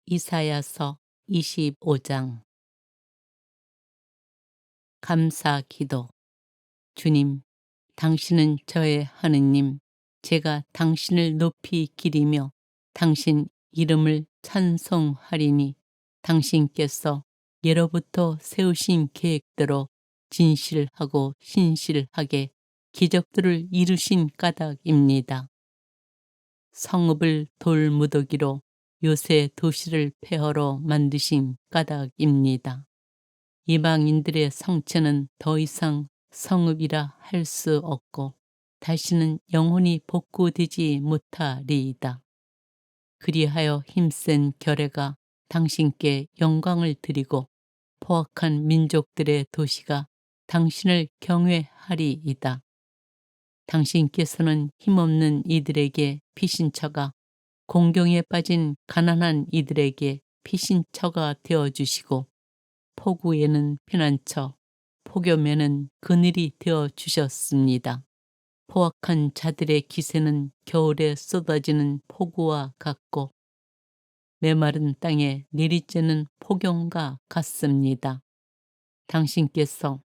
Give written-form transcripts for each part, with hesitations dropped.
이사야서 25장. 감사 기도. 주님, 당신은 저의 하느님, 제가 당신을 높이 기리며 당신 이름을 찬송하리니 당신께서 예로부터 세우신 계획대로 진실하고 신실하게 기적들을 이루신 까닭입니다. 성읍을 돌무더기로 요새 도시를 폐허로 만드신 까닭입니다. 이방인들의 성체는 더 이상 성읍이라 할 수 없고 다시는 영원히 복구되지 못하리이다. 그리하여 힘센 결례가 당신께 영광을 드리고 포악한 민족들의 도시가 당신을 경외하리이다. 당신께서는 힘없는 이들에게 피신처가 공경에 빠진 가난한 이들에게 피신처가 되어주시고 폭우에는 피난처, 폭염에는 그늘이 되어주셨습니다. 포악한 자들의 기세는 겨울에 쏟아지는 폭우와 같고 메마른 땅에 내리쬐는 폭염과 같습니다. 당신께서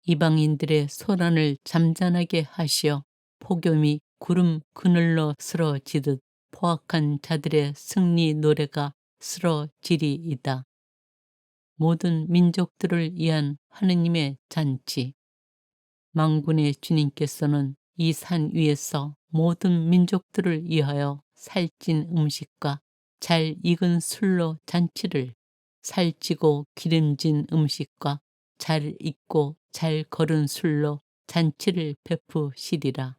이방인들의 소란을 잠잠하게 하시어 폭염이 구름 그늘로 쓰러지듯 포악한 자들의 승리 노래가 쓰러지리이다. 모든 민족들을 위한 하느님의 잔치. 만군의 주님께서는 이 산 위에서 모든 민족들을 위하여 살찐 음식과 잘 익은 술로 잔치를, 살찌고 기름진 음식과 잘 익고 잘 거른 술로 잔치를 베푸시리라.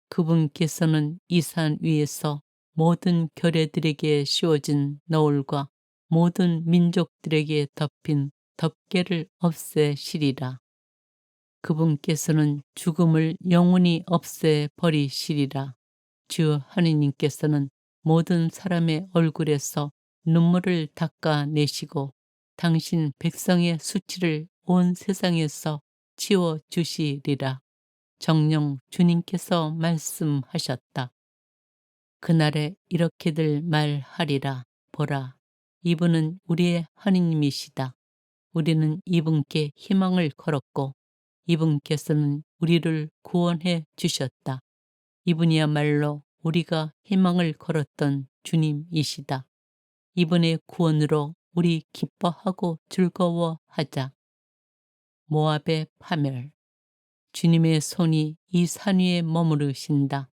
그분께서는 이 산 위에서 모든 결례들에게 씌워진 너울과 모든 민족들에게 덮인 덮개를 없애시리라. 그분께서는 죽음을 영원히 없애버리시리라. 주 하느님께서는 모든 사람의 얼굴에서 눈물을 닦아내시고 당신 백성의 수치를 온 세상에서 치워주시리라. 정녕 주님께서 말씀하셨다. 그날에 이렇게들 말하리라. 보라, 이분은 우리의 하느님이시다. 우리는 이분께 희망을 걸었고 이분께서는 우리를 구원해 주셨다. 이분이야말로 우리가 희망을 걸었던 주님이시다. 이분의 구원으로 우리 기뻐하고 즐거워하자. 모압의 파멸. 주님의 손이 이 산 위에 머무르신다.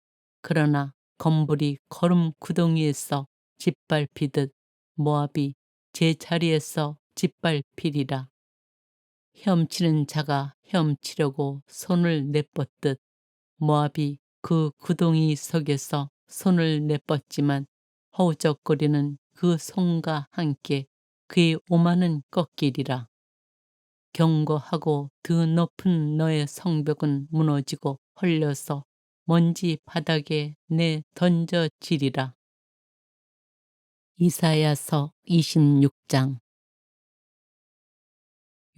그러나 검불이 거름 구덩이에서 짓밟히듯 모압이 제 자리에서 짓밟히리라. 헤엄치는 자가 헤엄치려고 손을 내뻗듯 모압이 그 구덩이 속에서 손을 내뻗지만 허우적거리는 그 손과 함께 그의 오만은 꺾이리라. 견고하고 드 높은 너의 성벽은 무너지고 헐려서 먼지 바닥에 내 던져지리라. 이사야서 26장.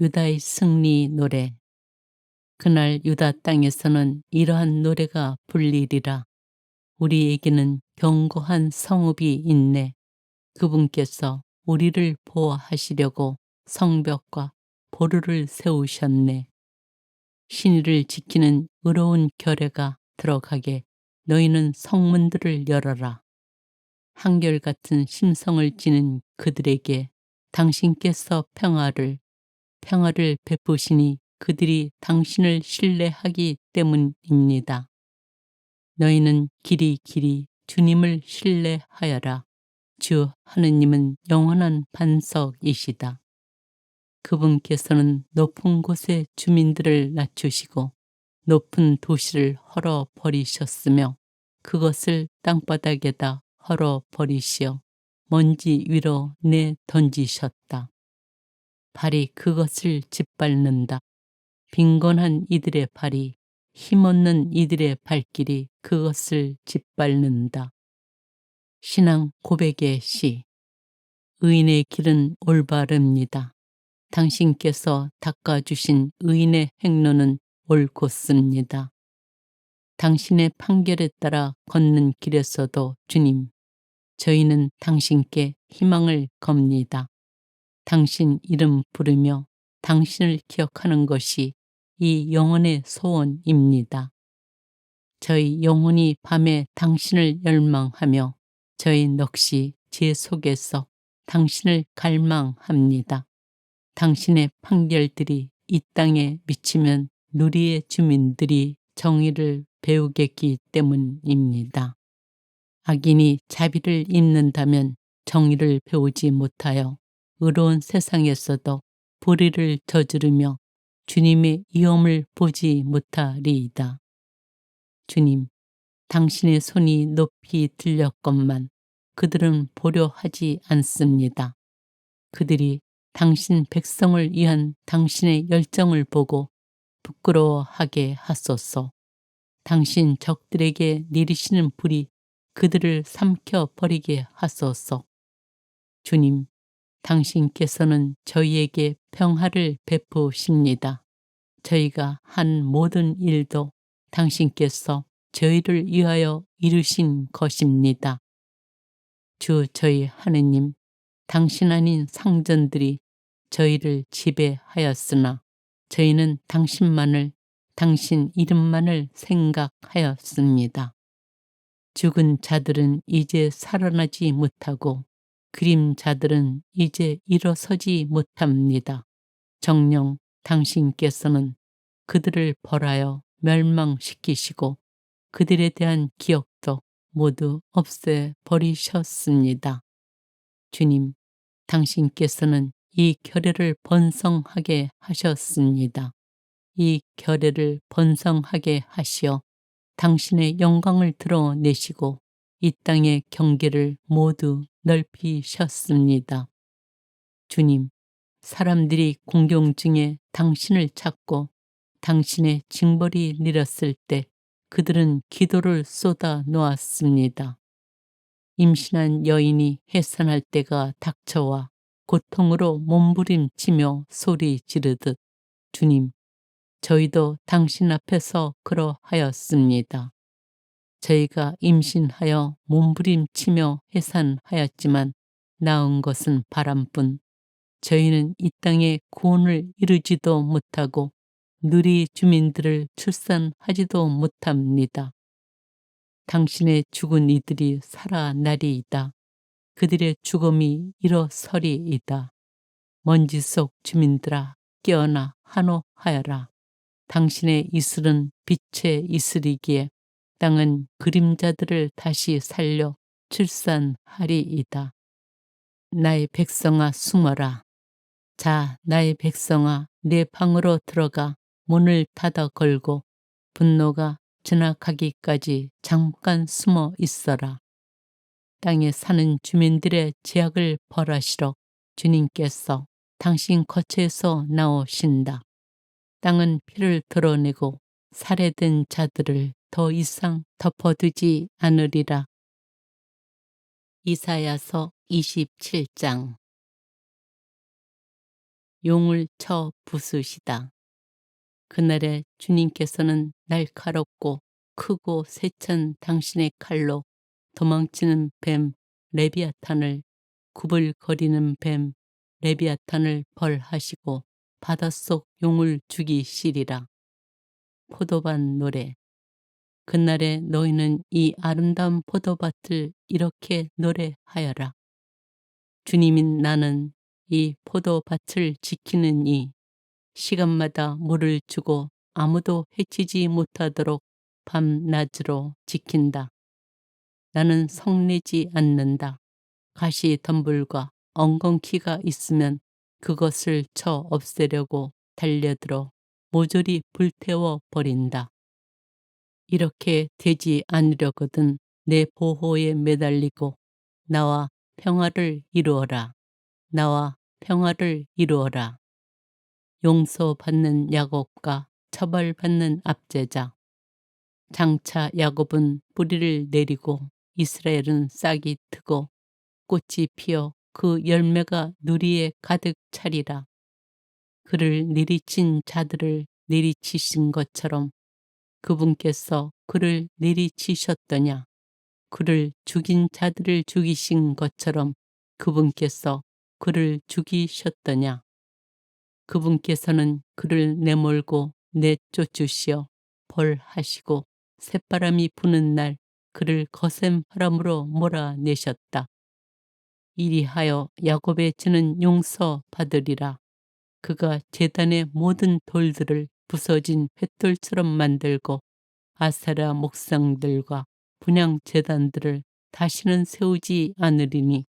유다의 승리 노래. 그날 유다 땅에서는 이러한 노래가 불리리라. 우리에게는 견고한 성읍이 있네. 그분께서 우리를 보호하시려고 성벽과 보루를 세우셨네. 신의를 지키는 의로운 결례가 들어가게 너희는 성문들을 열어라. 한결같은 심성을 지닌 그들에게 당신께서 평화를 베푸시니 그들이 당신을 신뢰하기 때문입니다. 너희는 길이 주님을 신뢰하여라. 주 하느님은 영원한 반석이시다. 그분께서는 높은 곳의 주민들을 낮추시고 높은 도시를 헐어버리셨으며 그것을 땅바닥에다 헐어버리시어 먼지 위로 내던지셨다. 발이 그것을 짓밟는다. 빈곤한 이들의 발이, 힘없는 이들의 발길이 그것을 짓밟는다. 신앙 고백의 시. 의인의 길은 올바릅니다. 당신께서 닦아주신 의인의 행로는 옳겠습니다. 당신의 판결에 따라 걷는 길에서도 주님, 저희는 당신께 희망을 겁니다. 당신 이름 부르며 당신을 기억하는 것이 이 영혼의 소원입니다. 저희 영혼이 밤에 당신을 열망하며 저희 넋이 제 속에서 당신을 갈망합니다. 당신의 판결들이 이 땅에 미치면 누리의 주민들이 정의를 배우겠기 때문입니다. 악인이 자비를 입는다면 정의를 배우지 못하여 의로운 세상에서도 불의를 저지르며 주님의 위엄을 보지 못하리이다. 주님, 당신의 손이 높이 들렸건만 그들은 보려 하지 않습니다. 그들이 당신 백성을 위한 당신의 열정을 보고 부끄러워하게 하소서. 당신 적들에게 내리시는 불이 그들을 삼켜버리게 하소서. 주님, 당신께서는 저희에게 평화를 베푸십니다. 저희가 한 모든 일도 당신께서 저희를 위하여 이루신 것입니다. 주 저희 하느님, 당신 아닌 상전들이 저희를 지배하였으나 저희는 당신만을, 당신 이름만을 생각하였습니다. 죽은 자들은 이제 살아나지 못하고 그림자들은 이제 일어서지 못합니다. 정녕 당신께서는 그들을 벌하여 멸망시키시고 그들에 대한 기억도 모두 없애버리셨습니다. 주님, 당신께서는 이 결례를 번성하게 하셨습니다. 이 결례를 번성하게 하시어 당신의 영광을 드러내시고 이 땅의 경계를 모두 넓히셨습니다. 주님, 사람들이 공경 중에 당신을 찾고 당신의 징벌이 내렸을 때 그들은 기도를 쏟아 놓았습니다. 임신한 여인이 해산할 때가 닥쳐와 고통으로 몸부림치며 소리 지르듯 주님, 저희도 당신 앞에서 그러하였습니다. 저희가 임신하여 몸부림치며 해산하였지만 낳은 것은 바람뿐 저희는 이 땅에 구원을 이루지도 못하고 누리 주민들을 출산하지도 못합니다. 당신의 죽은 이들이 살아나리이다. 그들의 죽음이 일어서리이다. 먼지 속 주민들아 깨어나 한호하여라. 당신의 이슬은 빛의 이슬이기에 땅은 그림자들을 다시 살려 출산하리이다. 나의 백성아 숨어라. 자, 나의 백성아 내 방으로 들어가 문을 닫아 걸고 분노가 지나가기까지 잠깐 숨어 있어라. 땅에 사는 주민들의 죄악을 벌하시러 주님께서 당신 거처에서 나오신다. 땅은 피를 드러내고 살해된 자들을 더 이상 덮어두지 않으리라. 이사야서 27장. 용을 쳐 부수시다. 그날에 주님께서는 날카롭고 크고 세찬 당신의 칼로 도망치는 뱀 레비아탄을, 구불거리는 뱀 레비아탄을 벌하시고 바닷속 용을 죽이시리라. 포도밭 노래. 그날에 너희는 이 아름다운 포도밭을 이렇게 노래하여라. 주님인 나는 이 포도밭을 지키는 이, 시간마다 물을 주고 아무도 해치지 못하도록 밤낮으로 지킨다. 나는 성내지 않는다. 가시덤불과 엉겅퀴가 있으면 그것을 쳐 없애려고 달려들어 모조리 불태워 버린다. 이렇게 되지 않으려거든 내 보호에 매달리고 나와 평화를 이루어라. 나와 평화를 이루어라. 용서받는 야곱과 처벌받는 압제자. 장차 야곱은 뿌리를 내리고 이스라엘은 싹이 트고 꽃이 피어 그 열매가 누리에 가득 차리라. 그를 내리친 자들을 내리치신 것처럼 그분께서 그를 내리치셨더냐. 그를 죽인 자들을 죽이신 것처럼 그분께서 그를 죽이셨더냐. 그분께서는 그를 내몰고 내쫓으시어 벌하시고 새바람이 부는 날 그를 거센 바람으로 몰아내셨다. 이리하여 야곱의 죄는 용서받으리라. 그가 제단의 모든 돌들을 부서진 횃돌처럼 만들고 아세라 목상들과 분향 제단들을 다시는 세우지 않으리니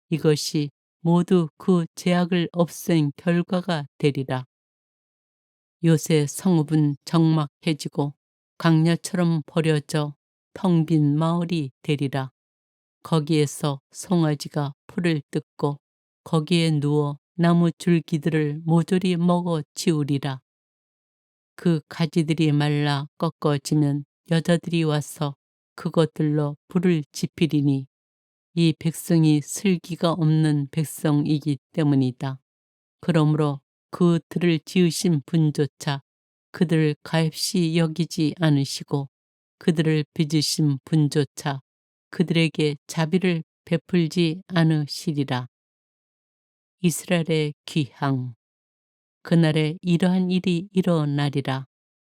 이것이 모두 그 죄악을 없앤 결과가 되리라. 요새 성읍은 적막해지고 강야처럼 버려져 텅 빈 마을이 되리라. 거기에서 송아지가 풀을 뜯고 거기에 누워 나무 줄기들을 모조리 먹어 치우리라. 그 가지들이 말라 꺾어지면 여자들이 와서 그것들로 불을 지피리니 이 백성이 슬기가 없는 백성이기 때문이다. 그러므로 그 들을 지으신 분조차 그들을 가엾이 여기지 않으시고 그들을 빚으신 분조차 그들에게 자비를 베풀지 않으시리라. 이스라엘의 귀향. 그날에 이러한 일이 일어나리라.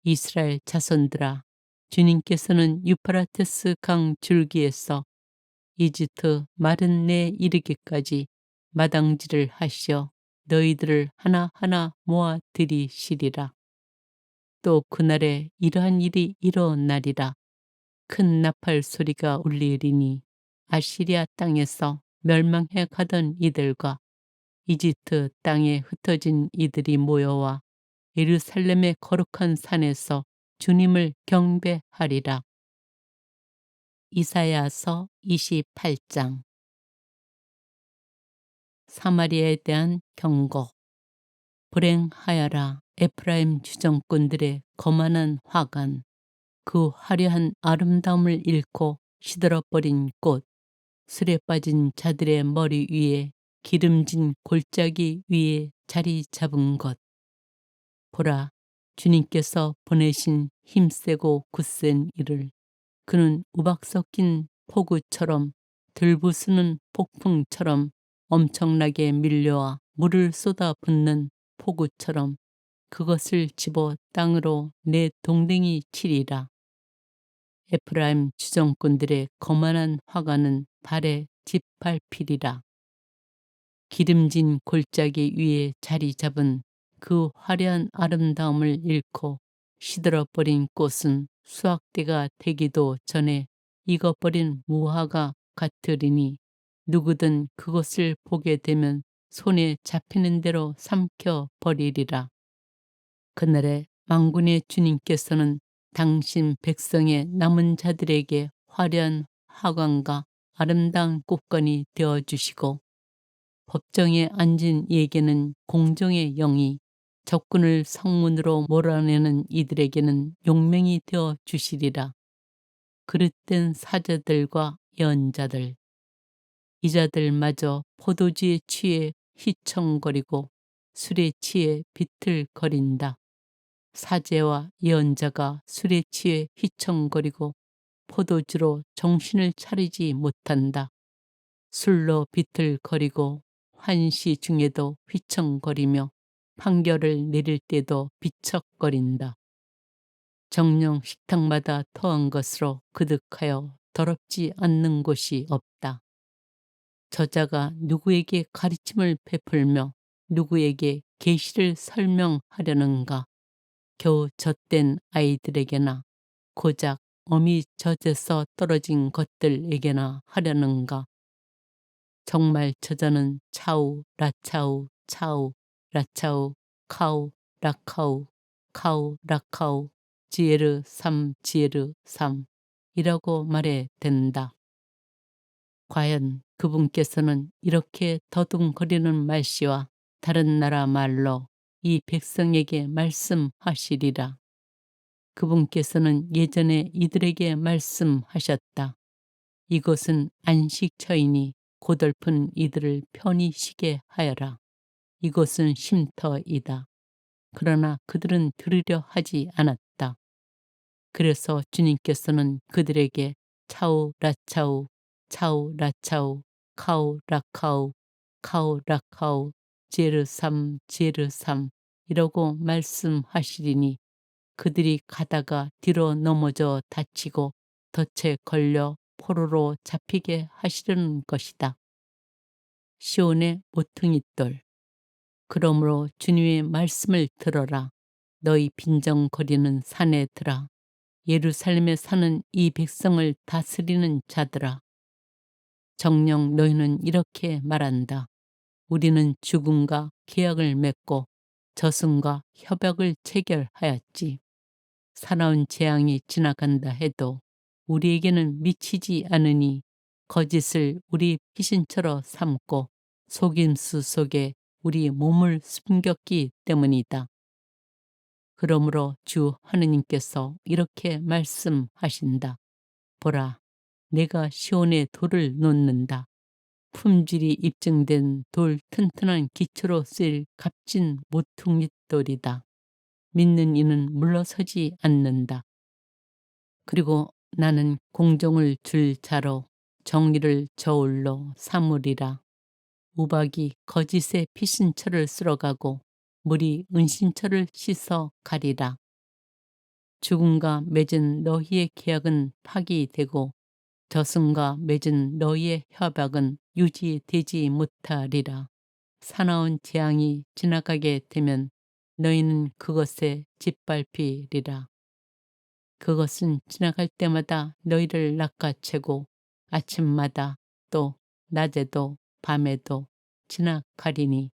이스라엘 자손들아, 주님께서는 유프라테스 강 줄기에서 이집트 마른 내 이르기까지 마당질을 하시어 너희들을 하나하나 모아 들이시리라. 또 그날에 이러한 일이 일어나리라. 큰 나팔 소리가 울리리니 아시리아 땅에서 멸망해 가던 이들과 이집트 땅에 흩어진 이들이 모여와 예루살렘의 거룩한 산에서 주님을 경배하리라. 이사야서 28장. 사마리아에 대한 경고. 불행하여라 에프라임 주정꾼들의 거만한 화관, 그 화려한 아름다움을 잃고 시들어버린 꽃, 술에 빠진 자들의 머리 위에 기름진 골짜기 위에 자리 잡은 것. 보라, 주님께서 보내신 힘세고 굳센 이를 그는 우박 섞인 폭우처럼 들부수는 폭풍처럼 엄청나게 밀려와 물을 쏟아붓는 폭우처럼 그것을 집어 땅으로 내 동댕이 치리라. 에프라임 주정꾼들의 거만한 화가는 발에 짓밟히리라. 기름진 골짜기 위에 자리 잡은 그 화려한 아름다움을 잃고 시들어버린 꽃은 수확대가 되기도 전에 익어버린 무화과 같으리니 누구든 그것을 보게 되면 손에 잡히는 대로 삼켜 버리리라. 그날에 만군의 주님께서는 당신 백성의 남은 자들에게 화려한 화관과 아름다운 꽃관이 되어주시고 법정에 앉은 이에게는 공정의 영이, 적군을 성문으로 몰아내는 이들에게는 용맹이 되어 주시리라. 그릇된 사자들과 예언자들, 이자들마저 포도주에 취해 휘청거리고 술에 취해 비틀거린다. 사제와 예언자가 술에 취해 휘청거리고 포도주로 정신을 차리지 못한다. 술로 비틀거리고 환시 중에도 휘청거리며 판결을 내릴 때도 비척거린다. 정령 식탁마다 토한 것으로 그득하여 더럽지 않는 곳이 없다. 저자가 누구에게 가르침을 베풀며 누구에게 계시를 설명하려는가. 겨우 젖된 아이들에게나 고작 어미 젖에서 떨어진 것들에게나 하려는가. 정말 저자는 차우, 라차우, 차우, 라차우, 카우, 라카우, 카우, 라카우, 지에르 삼, 지에르 삼이라고 말해 된다. 과연 그분께서는 이렇게 더듬거리는 말씨와 다른 나라 말로 이 백성에게 말씀하시리라. 그분께서는 예전에 이들에게 말씀하셨다. 이것은 안식처이니 고달픈 이들을 편히 쉬게 하여라. 이것은 쉼터이다. 그러나 그들은 들으려 하지 않았다. 그래서 주님께서는 그들에게 차우 라차우 차우 라차우 카우 라카우 카우 라카우 제르삼 제르삼 이러고 말씀하시리니 그들이 가다가 뒤로 넘어져 다치고 덫에 걸려 포로로 잡히게 하시려는 것이다. 시온의 모퉁이돌. 그러므로 주님의 말씀을 들어라. 너희 빈정거리는 사내들아. 예루살렘에 사는 이 백성을 다스리는 자들아. 정녕 너희는 이렇게 말한다. 우리는 죽음과 계약을 맺고 저승과 협약을 체결하였지. 사나운 재앙이 지나간다 해도 우리에게는 미치지 않으니 거짓을 우리 피신처럼 삼고 속임수 속에 우리 몸을 숨겼기 때문이다. 그러므로 주 하느님께서 이렇게 말씀하신다. 보라, 내가 시온에 돌을 놓는다. 품질이 입증된 돌 튼튼한 기초로 쓰일 값진 모퉁이돌이다. 믿는 이는 물러서지 않는다. 그리고 나는 공정을 줄 자로 정의를 저울로 삼으리라. 우박이 거짓의 피신처를 쓸어가고 물이 은신처를 씻어 가리라. 죽음과 맺은 너희의 계약은 파기되고 저승과 맺은 너희의 협약은 유지되지 못하리라. 사나운 재앙이 지나가게 되면 너희는 그것에 짓밟히리라. 그것은 지나갈 때마다 너희를 낚아채고 아침마다 또 낮에도 밤에도 지나가리니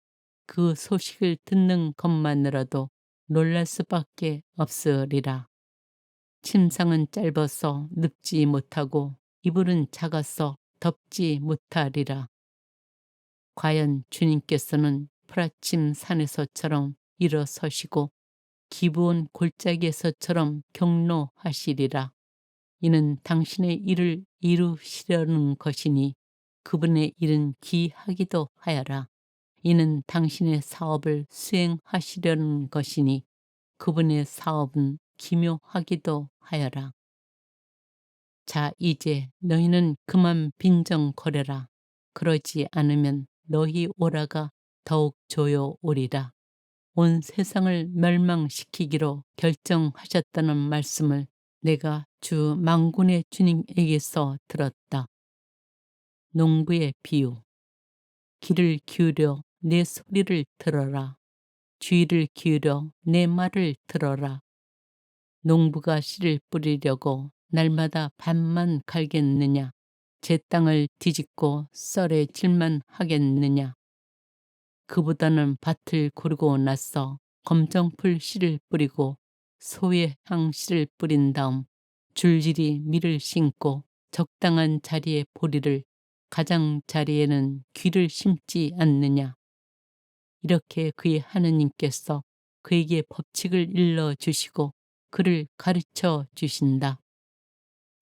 그 소식을 듣는 것만으로도 놀랄 수밖에 없으리라. 침상은 짧아서 눕지 못하고 이불은 작아서 덮지 못하리라. 과연 주님께서는 프라침 산에서처럼 일어서시고 기브온 골짜기에서처럼 경로하시리라. 이는 당신의 일을 이루시려는 것이니 그분의 일은 기하기도 하여라. 이는 당신의 사업을 수행하시려는 것이니 그분의 사업은 기묘하기도 하여라. 자, 이제 너희는 그만 빈정거려라. 그러지 않으면 너희 오라가 더욱 조여오리라. 온 세상을 멸망시키기로 결정하셨다는 말씀을 내가 주 만군의 주님에게서 들었다. 농부의 비유. 귀를 기울여 내 소리를 들어라. 주의를 기울여 내 말을 들어라. 농부가 씨를 뿌리려고 날마다 밭만 갈겠느냐? 제 땅을 뒤집고 썰에 질만 하겠느냐? 그보다는 밭을 고르고 나서 검정풀 씨를 뿌리고 소외향 씨를 뿌린 다음 줄줄이 밀을 심고 적당한 자리에 보리를 가장자리에는 귀를 심지 않느냐. 이렇게 그의 하느님께서 그에게 법칙을 일러주시고 그를 가르쳐 주신다.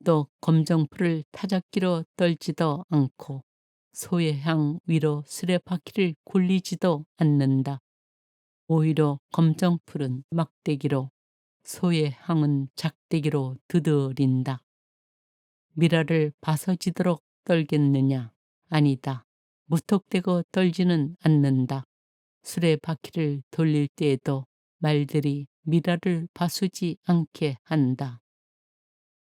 또 검정풀을 타작기로 떨지도 않고 소의 향 위로 수레바퀴를 굴리지도 않는다. 오히려 검정풀은 막대기로 소의 향은 작대기로 두드린다. 미라를 바서지도록 떨겠느냐? 아니다. 무턱대고 떨지는 않는다. 수레바퀴를 돌릴 때에도 말들이 미라를 바수지 않게 한다.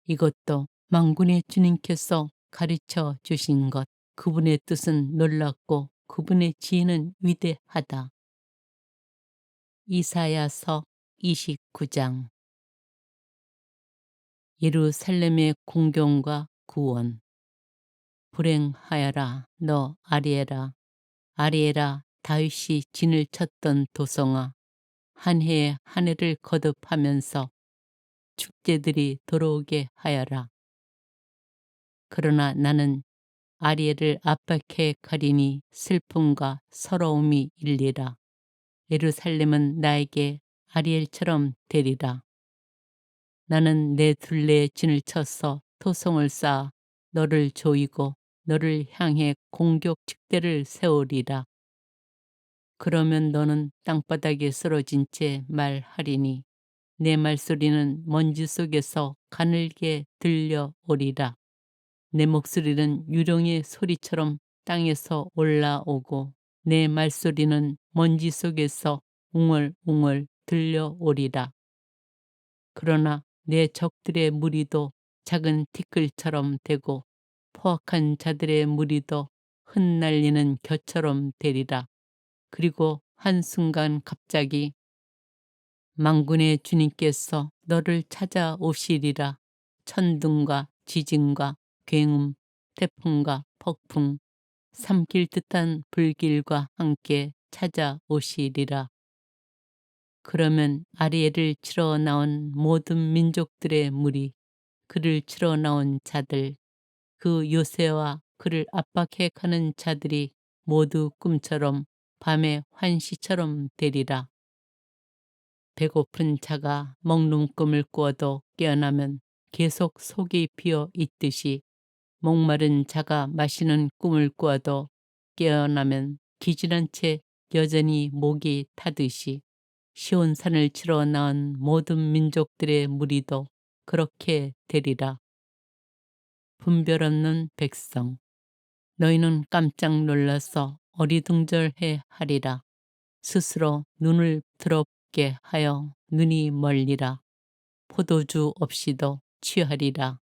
이것도 만군의 주님께서 가르쳐 주신 것. 그분의 뜻은 놀랍고 그분의 지혜는 위대하다. 이사야서 29장. 예루살렘의 공경과 구원. 불행하여라 너 아리에라. 아리에라 다윗이 진을 쳤던 도성아. 한 해에 한 해를 거듭하면서 축제들이 돌아오게 하여라. 그러나 나는 아리엘을 압박해 가리니 슬픔과 서러움이 일리라. 예루살렘은 나에게 아리엘처럼 되리라. 나는 내 둘레에 진을 쳐서 토성을 쌓아 너를 조이고 너를 향해 공격 축대를 세우리라. 그러면 너는 땅바닥에 쓰러진 채 말하리니 내 말소리는 먼지 속에서 가늘게 들려오리라. 내 목소리는 유령의 소리처럼 땅에서 올라오고 내 말소리는 먼지 속에서 웅얼웅얼 들려오리라. 그러나 내 적들의 무리도 작은 티끌처럼 되고 포악한 자들의 무리도 흩날리는 겨처럼 되리라. 그리고 한순간 갑자기 만군의 주님께서 너를 찾아오시리라. 천둥과 지진과 굉음, 태풍과 폭풍, 삼킬 듯한 불길과 함께 찾아오시리라. 그러면 아리엘을 치러 나온 모든 민족들의 무리, 그를 치러 나온 자들, 그 요새와 그를 압박해 가는 자들이 모두 꿈처럼 밤의 환시처럼 되리라. 배고픈 자가 먹는 꿈을 꾸어도 깨어나면 계속 속이 비어 있듯이 목마른 자가 마시는 꿈을 꾸어도 깨어나면 기진한 채 여전히 목이 타듯이 시온산을 치러 나온 모든 민족들의 무리도 그렇게 되리라. 분별 없는 백성, 너희는 깜짝 놀라서 어리둥절해 하리라. 스스로 눈을 더럽게 하여 눈이 멀리라. 포도주 없이도 취하리라.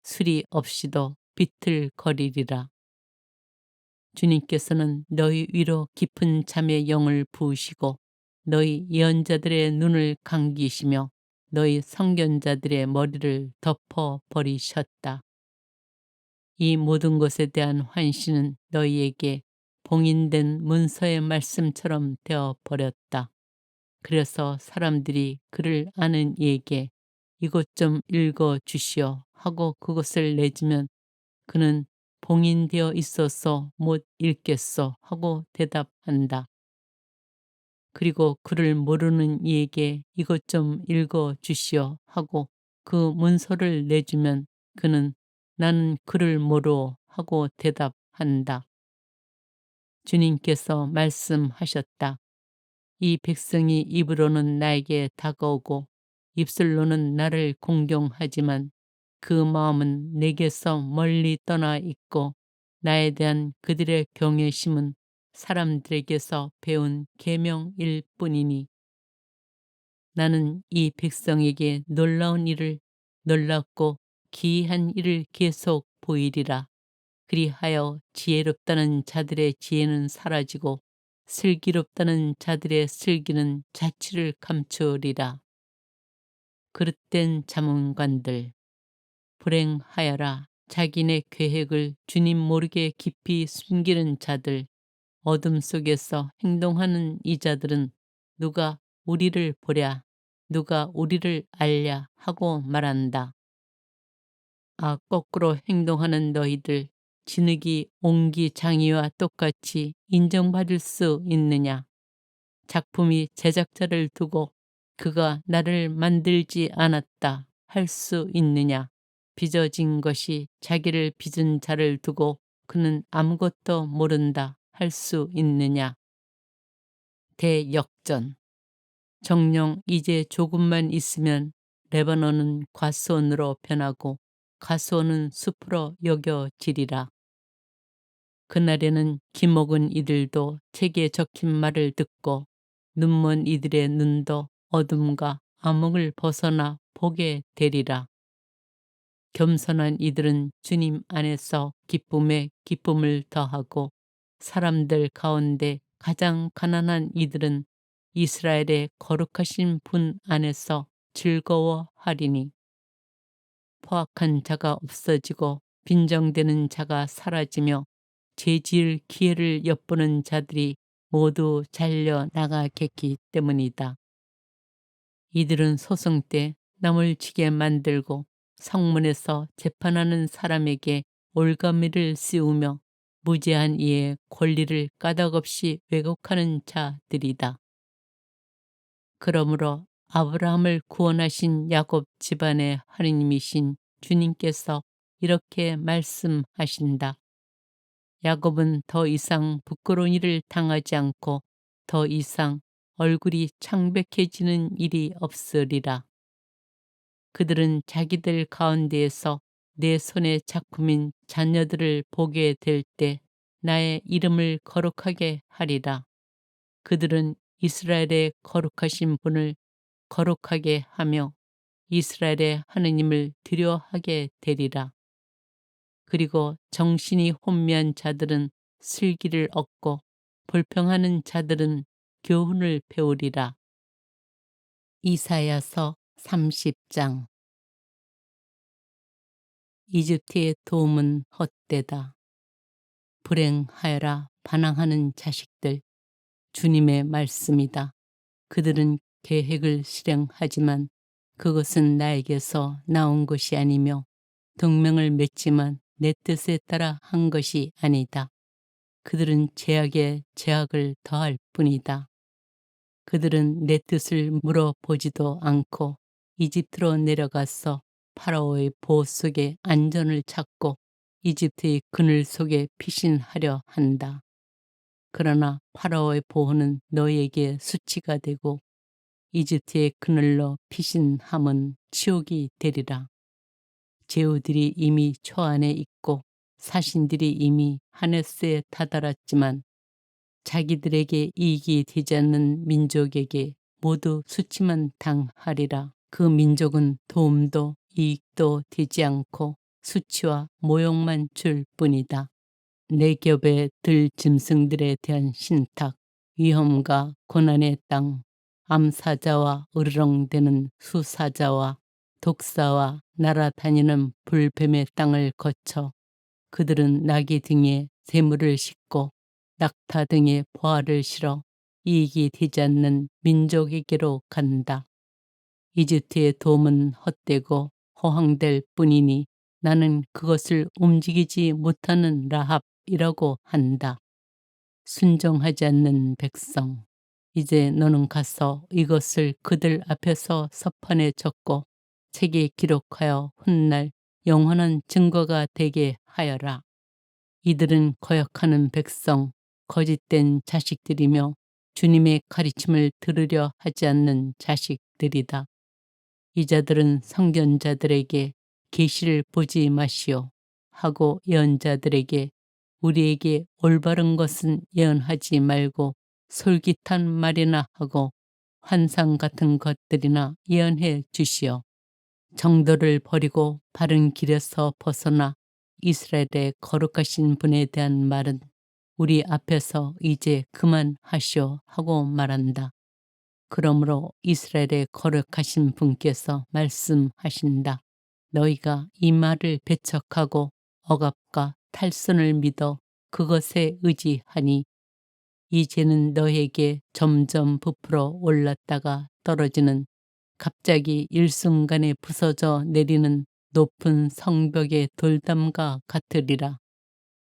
술이 없이도 비틀거리리라. 주님께서는 너희 위로 깊은 잠의 영을 부으시고 너희 예언자들의 눈을 감기시며 너희 선견자들의 머리를 덮어버리셨다. 이 모든 것에 대한 환시는 너희에게 봉인된 문서의 말씀처럼 되어버렸다. 그래서 사람들이 그를 아는 이에게 이것 좀 읽어 주시오 하고 그것을 내주면 그는 봉인되어 있어서 못 읽겠소 하고 대답한다. 그리고 그를 모르는 이에게 이것 좀 읽어 주시오 하고 그 문서를 내주면 그는 나는 그를 모르오 하고 대답한다. 주님께서 말씀하셨다. 이 백성이 입으로는 나에게 다가오고 입술로는 나를 공경하지만 그 마음은 내게서 멀리 떠나 있고 나에 대한 그들의 경외심은 사람들에게서 배운 계명일 뿐이니 나는 이 백성에게 놀라운 일을 놀랍고 기이한 일을 계속 보이리라. 그리하여 지혜롭다는 자들의 지혜는 사라지고 슬기롭다는 자들의 슬기는 자취를 감추리라. 그릇된 자문관들, 불행하여라. 자기네 계획을 주님 모르게 깊이 숨기는 자들, 어둠 속에서 행동하는 이 자들은 누가 우리를 보랴, 누가 우리를 알랴 하고 말한다. 아, 거꾸로 행동하는 너희들, 진흙이 옹기장이와 똑같이 인정받을 수 있느냐? 작품이 제작자를 두고 그가 나를 만들지 않았다 할 수 있느냐? 빚어진 것이 자기를 빚은 자를 두고 그는 아무것도 모른다 할 수 있느냐? 대역전. 정녕 이제 조금만 있으면 레바논은 과수원으로 변하고 가수원은 숲으로 여겨지리라. 그날에는 기먹은 이들도 책에 적힌 말을 듣고 눈먼 이들의 눈도 어둠과 암흑을 벗어나 보게 되리라. 겸손한 이들은 주님 안에서 기쁨에 기쁨을 더하고 사람들 가운데 가장 가난한 이들은 이스라엘의 거룩하신 분 안에서 즐거워하리니 포악한 자가 없어지고 빈정되는 자가 사라지며 죄지을 기회를 엿보는 자들이 모두 잘려 나가겠기 때문이다. 이들은 소송 때 남을 지게 만들고 성문에서 재판하는 사람에게 올가미를 씌우며 무죄한 이의 권리를 까닭없이 왜곡하는 자들이다. 그러므로 아브라함을 구원하신 야곱 집안의 하느님이신 주님께서 이렇게 말씀하신다. 야곱은 더 이상 부끄러운 일을 당하지 않고 더 이상 얼굴이 창백해지는 일이 없으리라. 그들은 자기들 가운데에서 내 손의 작품인 자녀들을 보게 될 때 나의 이름을 거룩하게 하리라. 그들은 이스라엘의 거룩하신 분을 거룩하게 하며 이스라엘의 하느님을 두려워하게 되리라. 그리고 정신이 혼미한 자들은 슬기를 얻고 불평하는 자들은 교훈을 배우리라. 이사야서 30장. 이집트의 도움은 헛되다. 불행하여라 반항하는 자식들. 주님의 말씀이다. 그들은 계획을 실행하지만 그것은 나에게서 나온 것이 아니며 동맹을 맺지만 내 뜻에 따라 한 것이 아니다. 그들은 제약에 제약을 더할 뿐이다. 그들은 내 뜻을 물어보지도 않고 이집트로 내려가서 파라오의 보호 속에 안전을 찾고 이집트의 그늘 속에 피신하려 한다. 그러나 파라오의 보호는 너희에게 수치가 되고 이집트의 그늘로 피신함은 치욕이 되리라. 제후들이 이미 초안에 있고 사신들이 이미 하네스에 다다랐지만 자기들에게 이익이 되지 않는 민족에게 모두 수치만 당하리라. 그 민족은 도움도 이익도 되지 않고 수치와 모욕만 줄 뿐이다. 내겹의 들 짐승들에 대한 신탁, 위험과 고난의 땅, 암사자와 으르렁대는 수사자와 독사와 날아다니는 불뱀의 땅을 거쳐 그들은 나귀 등에 재물을 싣고 낙타 등에 보화를 실어 이익이 되지 않는 민족에게로 간다. 이집트의 도움은 헛되고 허황될 뿐이니 나는 그것을 움직이지 못하는 라합이라고 한다. 순종하지 않는 백성. 이제 너는 가서 이것을 그들 앞에서 서판에 적고 책에 기록하여 훗날 영원한 증거가 되게 하여라. 이들은 거역하는 백성, 거짓된 자식들이며 주님의 가르침을 들으려 하지 않는 자식들이다. 이 자들은 선견자들에게 계시를 보지 마시오 하고 예언자들에게 우리에게 올바른 것은 예언하지 말고 솔깃한 말이나 하고 환상 같은 것들이나 예언해 주시오. 정도를 버리고 바른 길에서 벗어나 이스라엘의 거룩하신 분에 대한 말은 우리 앞에서 이제 그만하시오 하고 말한다. 그러므로 이스라엘의 거룩하신 분께서 말씀하신다. 너희가 이 말을 배척하고 억압과 탈선을 믿어 그것에 의지하니 이제는 너에게 점점 부풀어 올랐다가 떨어지는 갑자기 일순간에 부서져 내리는 높은 성벽의 돌담과 같으리라.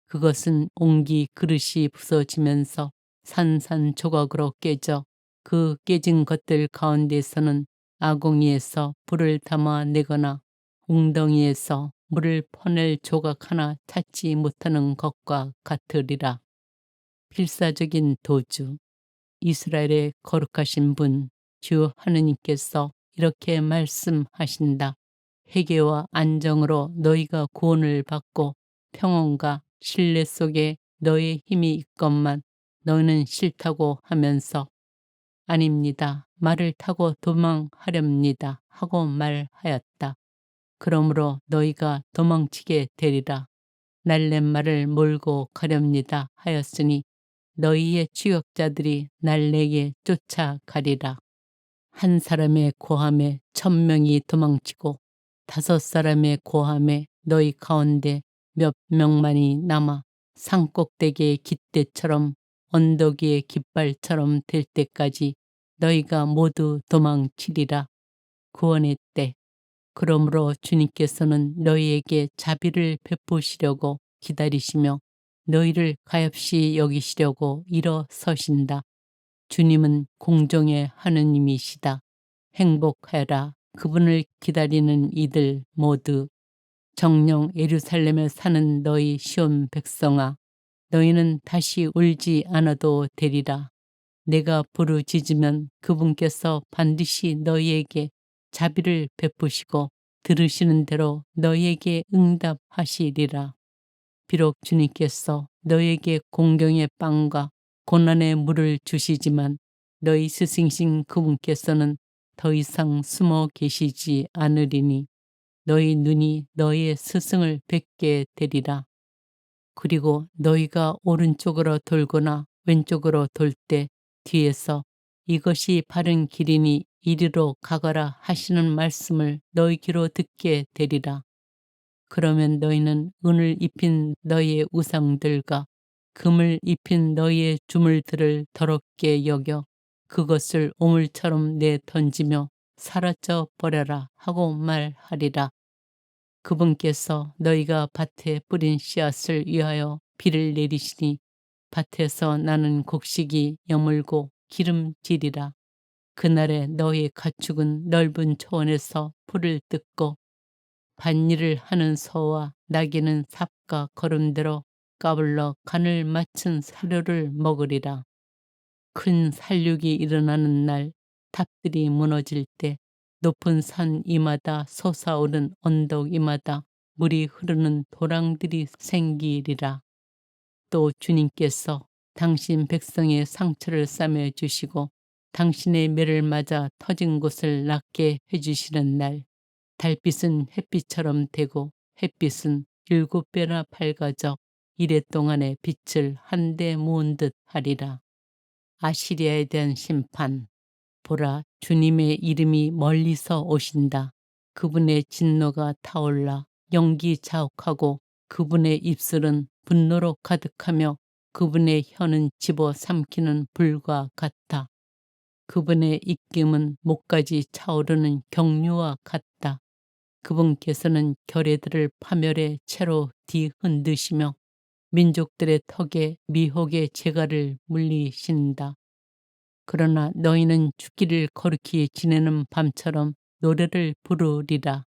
그것은 옹기 그릇이 부서지면서 산산조각으로 깨져 그 깨진 것들 가운데서는 아궁이에서 불을 담아내거나 웅덩이에서 물을 퍼낼 조각 하나 찾지 못하는 것과 같으리라. 필사적인 도주. 이스라엘의 거룩하신 분 주 하느님께서 이렇게 말씀하신다. 회개와 안정으로 너희가 구원을 받고 평온과 신뢰 속에 너의 힘이 있건만 너는 싫다고 하면서 아닙니다. 말을 타고 도망하렵니다 하고 말하였다. 그러므로 너희가 도망치게 되리라. 날랫말을 몰고 가렵니다 하였으니 너희의 추격자들이 날래에 쫓아가리라. 한 사람의 고함에 1000명이 도망치고 5사람의 고함에 너희 가운데 몇 명만이 남아 산꼭대기의 깃대처럼 언덕 위의 깃발처럼 될 때까지 너희가 모두 도망치리라. 구원의 때. 그러므로 주님께서는 너희에게 자비를 베푸시려고 기다리시며 너희를 가엾이 여기시려고 일어서신다. 주님은 공정의 하느님이시다. 행복하여라. 그분을 기다리는 이들 모두. 정녕 예루살렘에 사는 너희 시온 백성아, 너희는 다시 울지 않아도 되리라. 내가 부르짖으면 그분께서 반드시 너희에게 자비를 베푸시고 들으시는 대로 너희에게 응답하시리라. 비록 주님께서 너희에게 공경의 빵과 고난의 물을 주시지만 너희 스승이신 그분께서는 더 이상 숨어 계시지 않으리니 너희 눈이 너희의 스승을 뵙게 되리라. 그리고 너희가 오른쪽으로 돌거나 왼쪽으로 돌 때 뒤에서 이것이 바른 길이니 이리로 가거라 하시는 말씀을 너희 귀로 듣게 되리라. 그러면 너희는 은을 입힌 너희의 우상들과 금을 입힌 너희의 주물들을 더럽게 여겨 그것을 오물처럼 내 던지며 사라져 버려라 하고 말하리라. 그분께서 너희가 밭에 뿌린 씨앗을 위하여 비를 내리시니 밭에서 나는 곡식이 여물고 기름지리라. 그날에 너희 가축은 넓은 초원에서 풀을 뜯고 밭일을 하는 소와 나귀는 삽과 거름대로 까불러 간을 맞춘 사료를 먹으리라. 큰 살육이 일어나는 날 탑들이 무너질 때 높은 산 이마다 솟아오른 언덕 이마다 물이 흐르는 도랑들이 생기리라. 또 주님께서 당신 백성의 상처를 싸매 주시고 당신의 매를 맞아 터진 곳을 낫게 해주시는 날 달빛은 햇빛처럼 되고 햇빛은 7배나 밝아져 이래 동안의 빛을 한데 모은 듯 하리라. 아시리아에 대한 심판. 보라, 주님의 이름이 멀리서 오신다. 그분의 진노가 타올라 연기 자욱하고 그분의 입술은 분노로 가득하며 그분의 혀는 집어삼키는 불과 같다. 그분의 입김은 목까지 차오르는 경류와 같다. 그분께서는 결의들을 파멸의 채로 뒤흔드시며 민족들의 턱에 미혹의 재갈을 물리신다. 그러나 너희는 죽기를 거룩히 지내는 밤처럼 노래를 부르리라.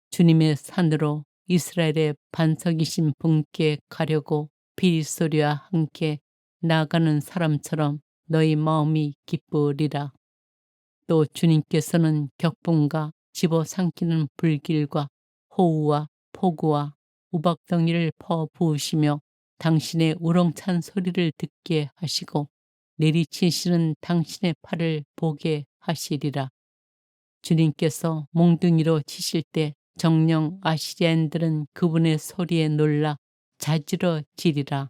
주님의 산으로 이스라엘의 반석이신 분께 가려고 비소리와 함께 나아가는 사람처럼 너희 마음이 기쁘리라. 또 주님께서는 격분과 집어삼키는 불길과 호우와 폭우와 우박덩이를 퍼부으시며 당신의 우렁찬 소리를 듣게 하시고 내리치시는 당신의 팔을 보게 하시리라. 주님께서 몽둥이로 치실 때 정령 아시리아인들은 그분의 소리에 놀라 자지러지리라.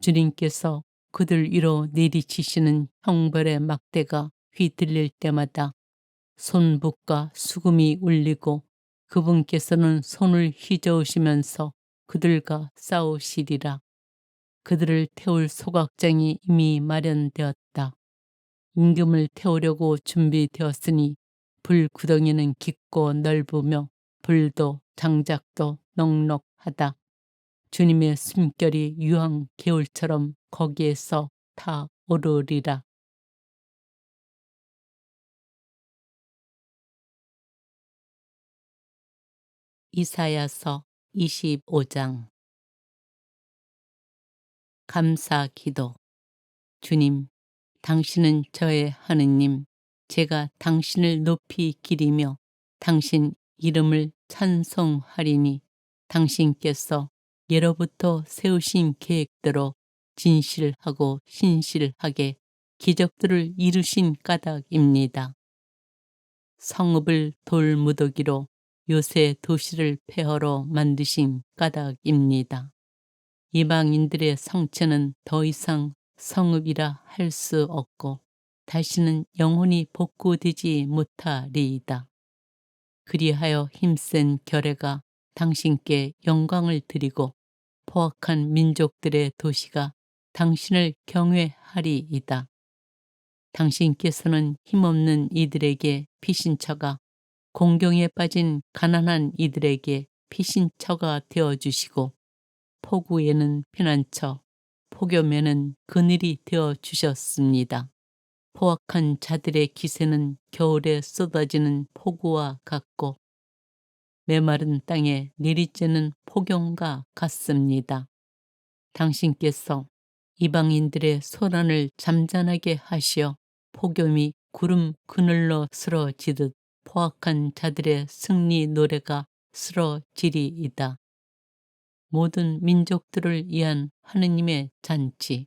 주님께서 그들 위로 내리치시는 형벌의 막대가 휘둘릴 때마다 손붓과 수금이 울리고 그분께서는 손을 휘저으시면서 그들과 싸우시리라. 그들을 태울 소각장이 이미 마련되었다. 임금을 태우려고 준비되었으니 불구덩이는 깊고 넓으며 불도 장작도 넉넉하다. 주님의 숨결이 유황 개울처럼 거기에서 타오르리라. 이사야서 25장. 감사 기도. 주님, 당신은 저의 하느님, 제가 당신을 높이 기리며 당신 이름을 찬송하리니 당신께서 예로부터 세우신 계획대로 진실하고 신실하게 기적들을 이루신 까닭입니다. 성읍을 돌무더기로 요새 도시를 폐허로 만드신 까닭입니다. 이방인들의 성체는 더 이상 성읍이라 할 수 없고 다시는 영혼이 복구되지 못하리이다. 그리하여 힘센 결례가 당신께 영광을 드리고 포악한 민족들의 도시가 당신을 경외하리이다. 당신께서는 힘없는 이들에게 피신처가 공경에 빠진 가난한 이들에게 피신처가 되어주시고 폭우에는 피난처, 폭염에는 그늘이 되어주셨습니다. 포악한 자들의 기세는 겨울에 쏟아지는 폭우와 같고 메마른 땅에 내리쬐는 폭염과 같습니다. 당신께서 이방인들의 소란을 잠잠하게 하시어 폭염이 구름 그늘로 쓰러지듯 포악한 자들의 승리 노래가 쓰러지리이다. 모든 민족들을 위한 하느님의 잔치.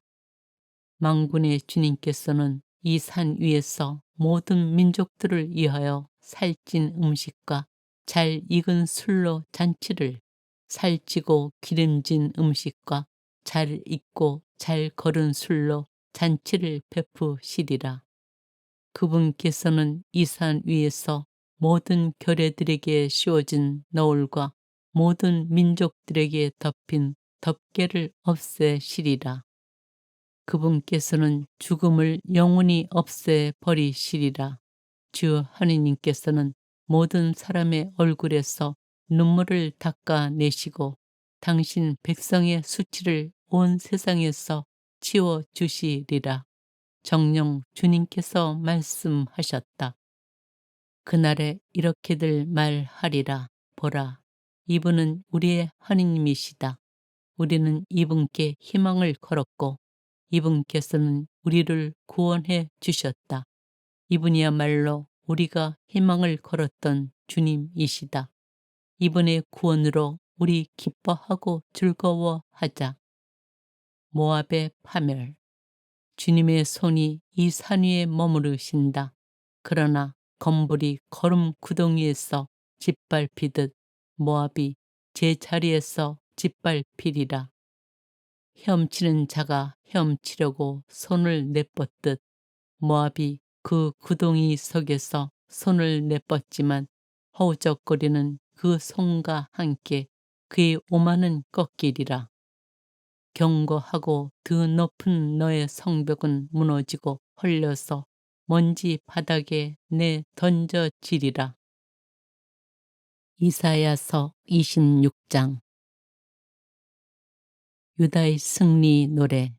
만군의 주님께서는 이 산 위에서 모든 민족들을 위하여 살찐 음식과 잘 익은 술로 잔치를, 살찌고 기름진 음식과 잘 익고 잘 거른 술로 잔치를 베푸시리라. 그분께서는 이 산 위에서 모든 결례들에게 씌워진 너울과 모든 민족들에게 덮인 덮개를 없애시리라. 그분께서는 죽음을 영원히 없애 버리시리라. 주 하느님께서는 모든 사람의 얼굴에서 눈물을 닦아내시고 당신 백성의 수치를 온 세상에서 치워주시리라. 정녕 주님께서 말씀하셨다. 그날에 이렇게들 말하리라. 보라, 이분은 우리의 하느님이시다. 우리는 이분께 희망을 걸었고 이분께서는 우리를 구원해 주셨다. 이분이야말로 우리가 희망을 걸었던 주님이시다. 이분의 구원으로 우리 기뻐하고 즐거워하자. 모압의 파멸. 주님의 손이 이 산 위에 머무르신다. 그러나 검불이 거름 구덩이에서 짓밟히듯 모압이 제 자리에서 짓밟히리라. 헤엄치는 자가 헤엄치려고 손을 내뻗듯 모압이 그 구덩이 속에서 손을 내뻗지만 허우적거리는 그 손과 함께 그의 오만은 꺾이리라. 경고하고 드 높은 너의 성벽은 무너지고 헐려서 먼지 바닥에 내 던져지리라. 이사야서 26장. 유다의 승리 노래.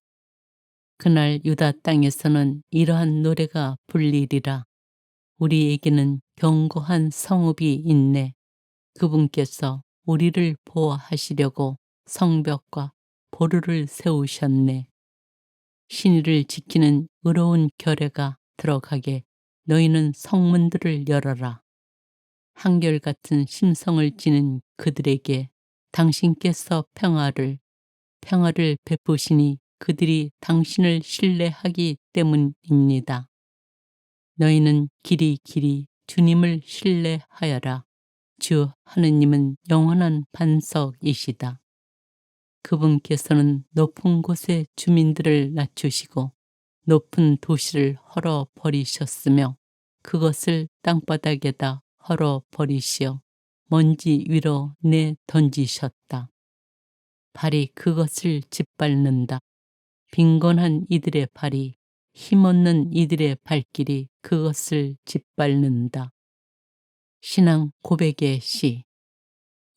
그날 유다 땅에서는 이러한 노래가 불리리라. 우리에게는 견고한 성읍이 있네. 그분께서 우리를 보호하시려고 성벽과 보루를 세우셨네. 신의를 지키는 의로운 결례가 들어가게 너희는 성문들을 열어라. 한결같은 심성을 지닌 그들에게 당신께서 평화를 베푸시니 그들이 당신을 신뢰하기 때문입니다. 너희는 길이 주님을 신뢰하여라. 주 하느님은 영원한 반석이시다. 그분께서는 높은 곳의 주민들을 낮추시고 높은 도시를 헐어버리셨으며 그것을 땅바닥에다 헐어버리시어 먼지 위로 내던지셨다. 발이 그것을 짓밟는다. 빈곤한 이들의 발이, 힘없는 이들의 발길이 그것을 짓밟는다. 신앙 고백의 시.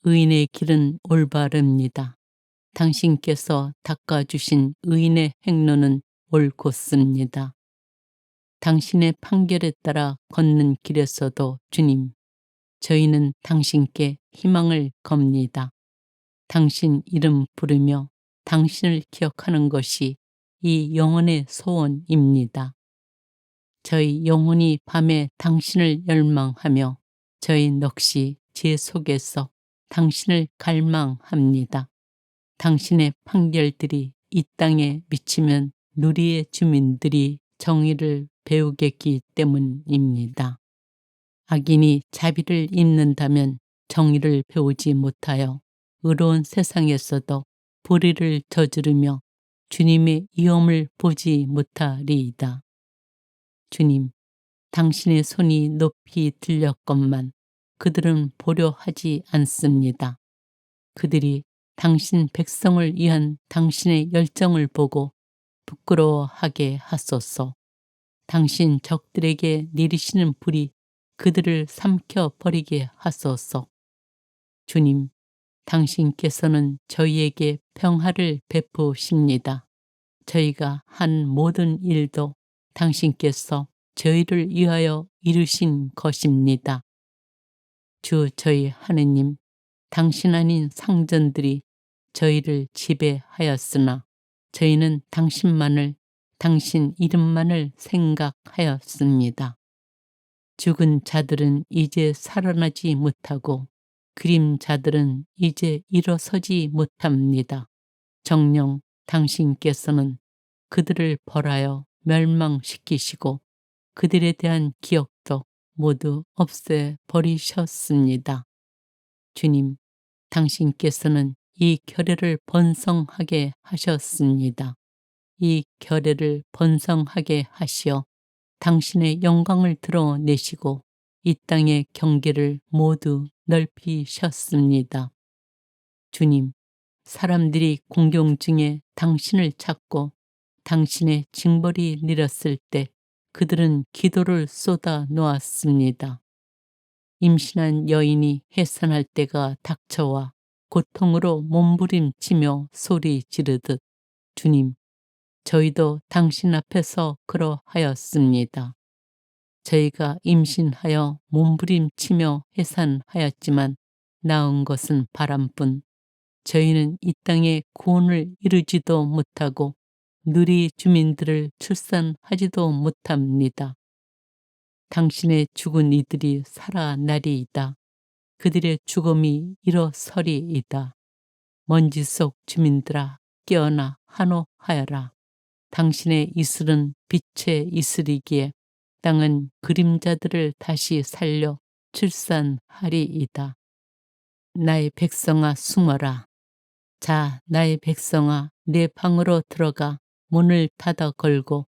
의인의 길은 올바릅니다. 당신께서 닦아주신 의인의 행로는 옳겠습니다. 당신의 판결에 따라 걷는 길에서도 주님, 저희는 당신께 희망을 겁니다. 당신 이름 부르며 당신을 기억하는 것이 이 영혼의 소원입니다. 저희 영혼이 밤에 당신을 열망하며 저희 넋이 제 속에서 당신을 갈망합니다. 당신의 판결들이 이 땅에 미치면 누리의 주민들이 정의를 배우겠기 때문입니다. 악인이 자비를 입는다면 정의를 배우지 못하여 의로운 세상에서도 불의를 저지르며 주님의 위엄을 보지 못하리이다. 주님, 당신의 손이 높이 들렸건만 그들은 보려 하지 않습니다. 그들이 당신 백성을 위한 당신의 열정을 보고 부끄러워하게 하소서. 당신 적들에게 내리시는 불이 그들을 삼켜버리게 하소서. 주님, 당신께서는 저희에게 평화를 베푸십니다. 저희가 한 모든 일도 당신께서 저희를 위하여 이루신 것입니다. 주 저희 하느님, 당신 아닌 상전들이 저희를 지배하였으나 저희는 당신 이름만을 생각하였습니다. 죽은 자들은 이제 살아나지 못하고 그림자들은 이제 일어서지 못합니다. 정녕 당신께서는 그들을 벌하여 멸망시키시고 그들에 대한 기억도 모두 없애 버리셨습니다. 주님, 당신께서는 이 결례를 번성하게 하셨습니다. 이 결례를 번성하게 하시어 당신의 영광을 드러내시고 이 땅의 경계를 모두 넓히셨습니다. 주님, 사람들이 공경 중에 당신을 찾고 당신의 징벌이 내렸을 때 그들은 기도를 쏟아 놓았습니다. 임신한 여인이 해산할 때가 닥쳐와 고통으로 몸부림치며 소리 지르듯 주님, 저희도 당신 앞에서 그러하였습니다. 저희가 임신하여 몸부림치며 해산하였지만 낳은 것은 바람뿐 저희는 이 땅에 구원을 이루지도 못하고 누리 주민들을 출산하지도 못합니다. 당신의 죽은 이들이 살아나리이다. 그들의 죽음이 일어서리이다. 먼지 속 주민들아 깨어나 한호하여라. 당신의 이슬은 빛의 이슬이기에 땅은 그림자들을 다시 살려 출산하리이다. 나의 백성아 숨어라. 자, 나의 백성아 내 방으로 들어가 문을 닫아 걸고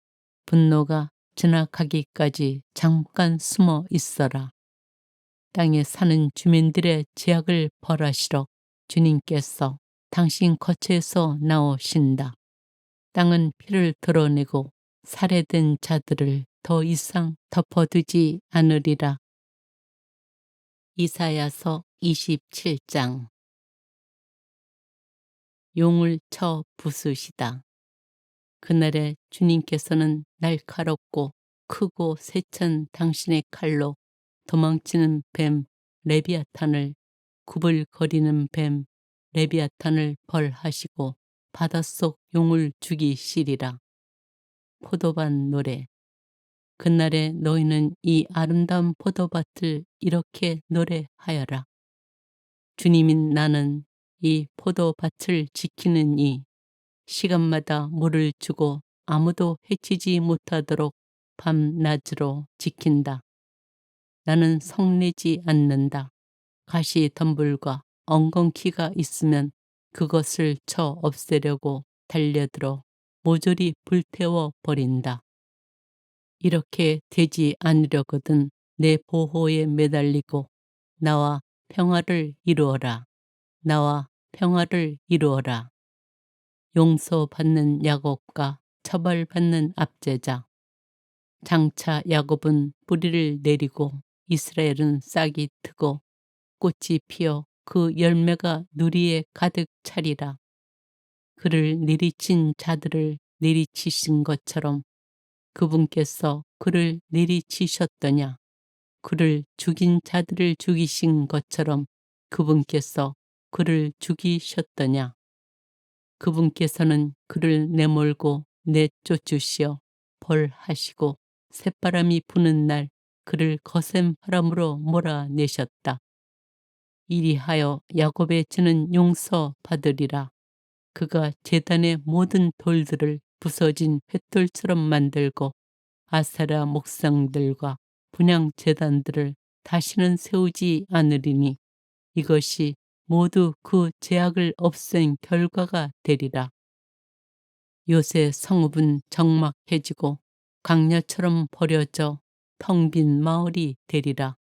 분노가 지나가기까지 잠깐 숨어 있어라. 땅에 사는 주민들의 죄악을 벌하시러 주님께서 당신 거처에서 나오신다. 땅은 피를 드러내고 살해된 자들을 더 이상 덮어두지 않으리라. 이사야서 27장. 용을 쳐 부수시다. 그날에 주님께서는 날카롭고 크고 세찬 당신의 칼로 도망치는 뱀 레비아탄을, 구불거리는 뱀 레비아탄을 벌하시고 바닷속 용을 죽이시리라. 포도밭 노래. 그날에 너희는 이 아름다운 포도밭을 이렇게 노래하여라. 주님인 나는 이 포도밭을 지키는 이, 시간마다 물을 주고 아무도 해치지 못하도록 밤낮으로 지킨다. 나는 성내지 않는다. 가시덤불과 엉겅퀴가 있으면 그것을 쳐 없애려고 달려들어 모조리 불태워 버린다. 이렇게 되지 않으려거든 내 보호에 매달리고 나와 평화를 이루어라. 나와 평화를 이루어라. 용서받는 야곱과 처벌받는 압제자. 장차 야곱은 뿌리를 내리고 이스라엘은 싹이 트고 꽃이 피어 그 열매가 누리에 가득 차리라. 그를 내리친 자들을 내리치신 것처럼 그분께서 그를 내리치셨더냐. 그를 죽인 자들을 죽이신 것처럼 그분께서 그를 죽이셨더냐. 그분께서는 그를 내몰고 내쫓으시어 벌하시고 새바람이 부는 날 그를 거센 바람으로 몰아내셨다. 이리하여 야곱의 죄는 용서받으리라. 그가 제단의 모든 돌들을 부서진 횃돌처럼 만들고 아세라 목상들과 분향 제단들을 다시는 세우지 않으리니 이것이 모두 그 죄악을 없앤 결과가 되리라. 요새 성읍은 적막해지고 강야처럼 버려져 텅 빈 마을이 되리라.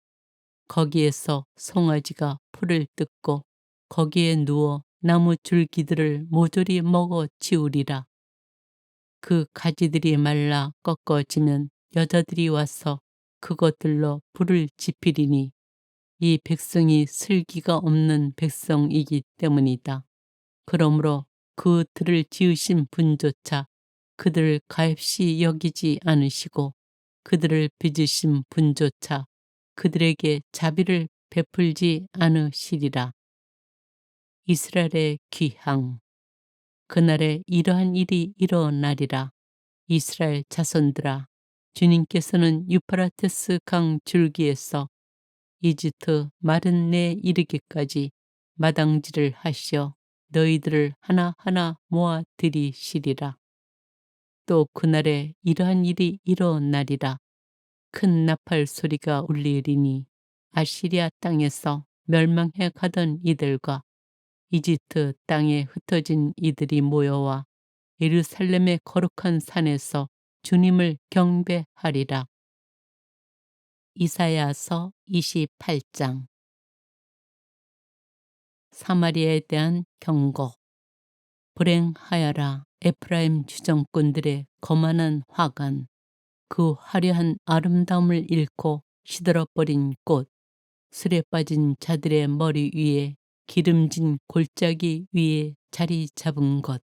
거기에서 송아지가 풀을 뜯고 거기에 누워 나무 줄기들을 모조리 먹어 치우리라. 그 가지들이 말라 꺾어지면 여자들이 와서 그것들로 불을 지피리니 이 백성이 슬기가 없는 백성이기 때문이다. 그러므로 그 들을 지으신 분조차 그들을 가엾이 여기지 않으시고 그들을 빚으신 분조차 그들에게 자비를 베풀지 않으시리라. 이스라엘의 귀향. 그날에 이러한 일이 일어나리라. 이스라엘 자손들아, 주님께서는 유프라테스 강 줄기에서 이집트 마른 내 이르기까지 마당질을 하시어 너희들을 하나하나 모아 들이시리라. 또 그날에 이러한 일이 일어나리라. 큰 나팔 소리가 울리리니 아시리아 땅에서 멸망해 가던 이들과 이집트 땅에 흩어진 이들이 모여와 예루살렘의 거룩한 산에서 주님을 경배하리라. 이사야서 28장. 사마리아에 대한 경고. 불행하여라 에프라임 주정꾼들의 거만한 화관, 그 화려한 아름다움을 잃고 시들어버린 꽃, 술에 빠진 자들의 머리 위에 기름진 골짜기 위에 자리 잡은 것.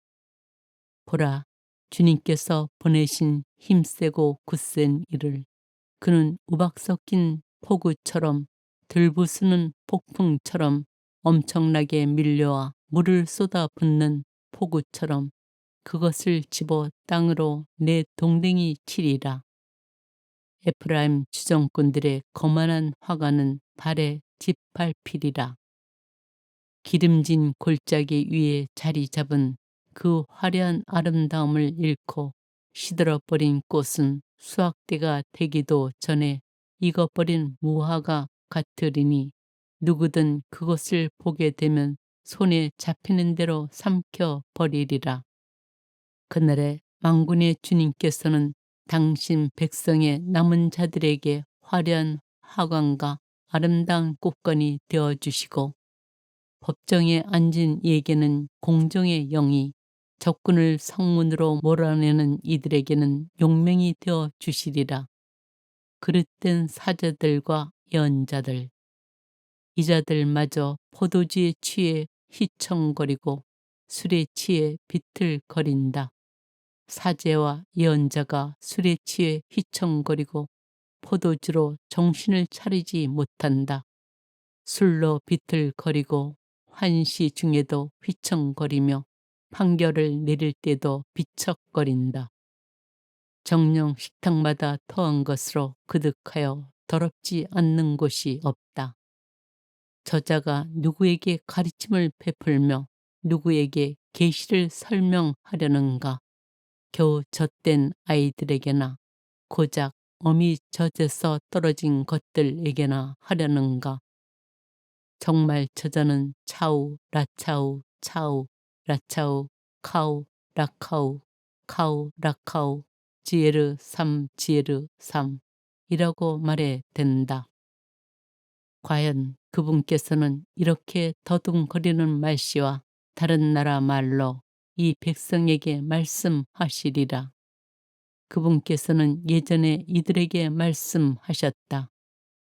보라, 주님께서 보내신 힘세고 굳센 이를 그는 우박 섞인 폭우처럼 들부수는 폭풍처럼 엄청나게 밀려와 물을 쏟아붓는 폭우처럼 그것을 집어 땅으로 내 동댕이 치리라. 에프라임 주정꾼들의 거만한 화가는 발에 짓밟히리라. 기름진 골짜기 위에 자리 잡은 그 화려한 아름다움을 잃고 시들어버린 꽃은 수확대가 되기도 전에 익어버린 무화과 같으리니 누구든 그것을 보게 되면 손에 잡히는 대로 삼켜 버리리라. 그날에 만군의 주님께서는 당신 백성의 남은 자들에게 화려한 화관과 아름다운 꽃건이 되어주시고 법정에 앉은 이에게는 공정의 영이, 적군을 성문으로 몰아내는 이들에게는 용맹이 되어 주시리라. 그릇된 사자들과 예언자들, 이자들마저 포도주에 취해 휘청거리고 술에 취해 비틀거린다. 사제와 예언자가 술에 취해 휘청거리고 포도주로 정신을 차리지 못한다. 술로 비틀거리고 환시 중에도 휘청거리며 판결을 내릴 때도 비척거린다. 정령 식탁마다 터한 것으로 그득하여 더럽지 않는 곳이 없다. 저자가 누구에게 가르침을 베풀며 누구에게 계시를 설명하려는가? 겨우 젖된 아이들에게나 고작 어미 젖에서 떨어진 것들에게나 하려는가? 정말 저자는 차우, 라차우, 차우, 라차우, 카우, 라카우, 카우, 라카우, 지에르 삼, 지에르 삼 이라고 말해 된다. 과연 그분께서는 이렇게 더듬거리는 말씨와 다른 나라 말로 이 백성에게 말씀하시리라. 그분께서는 예전에 이들에게 말씀하셨다.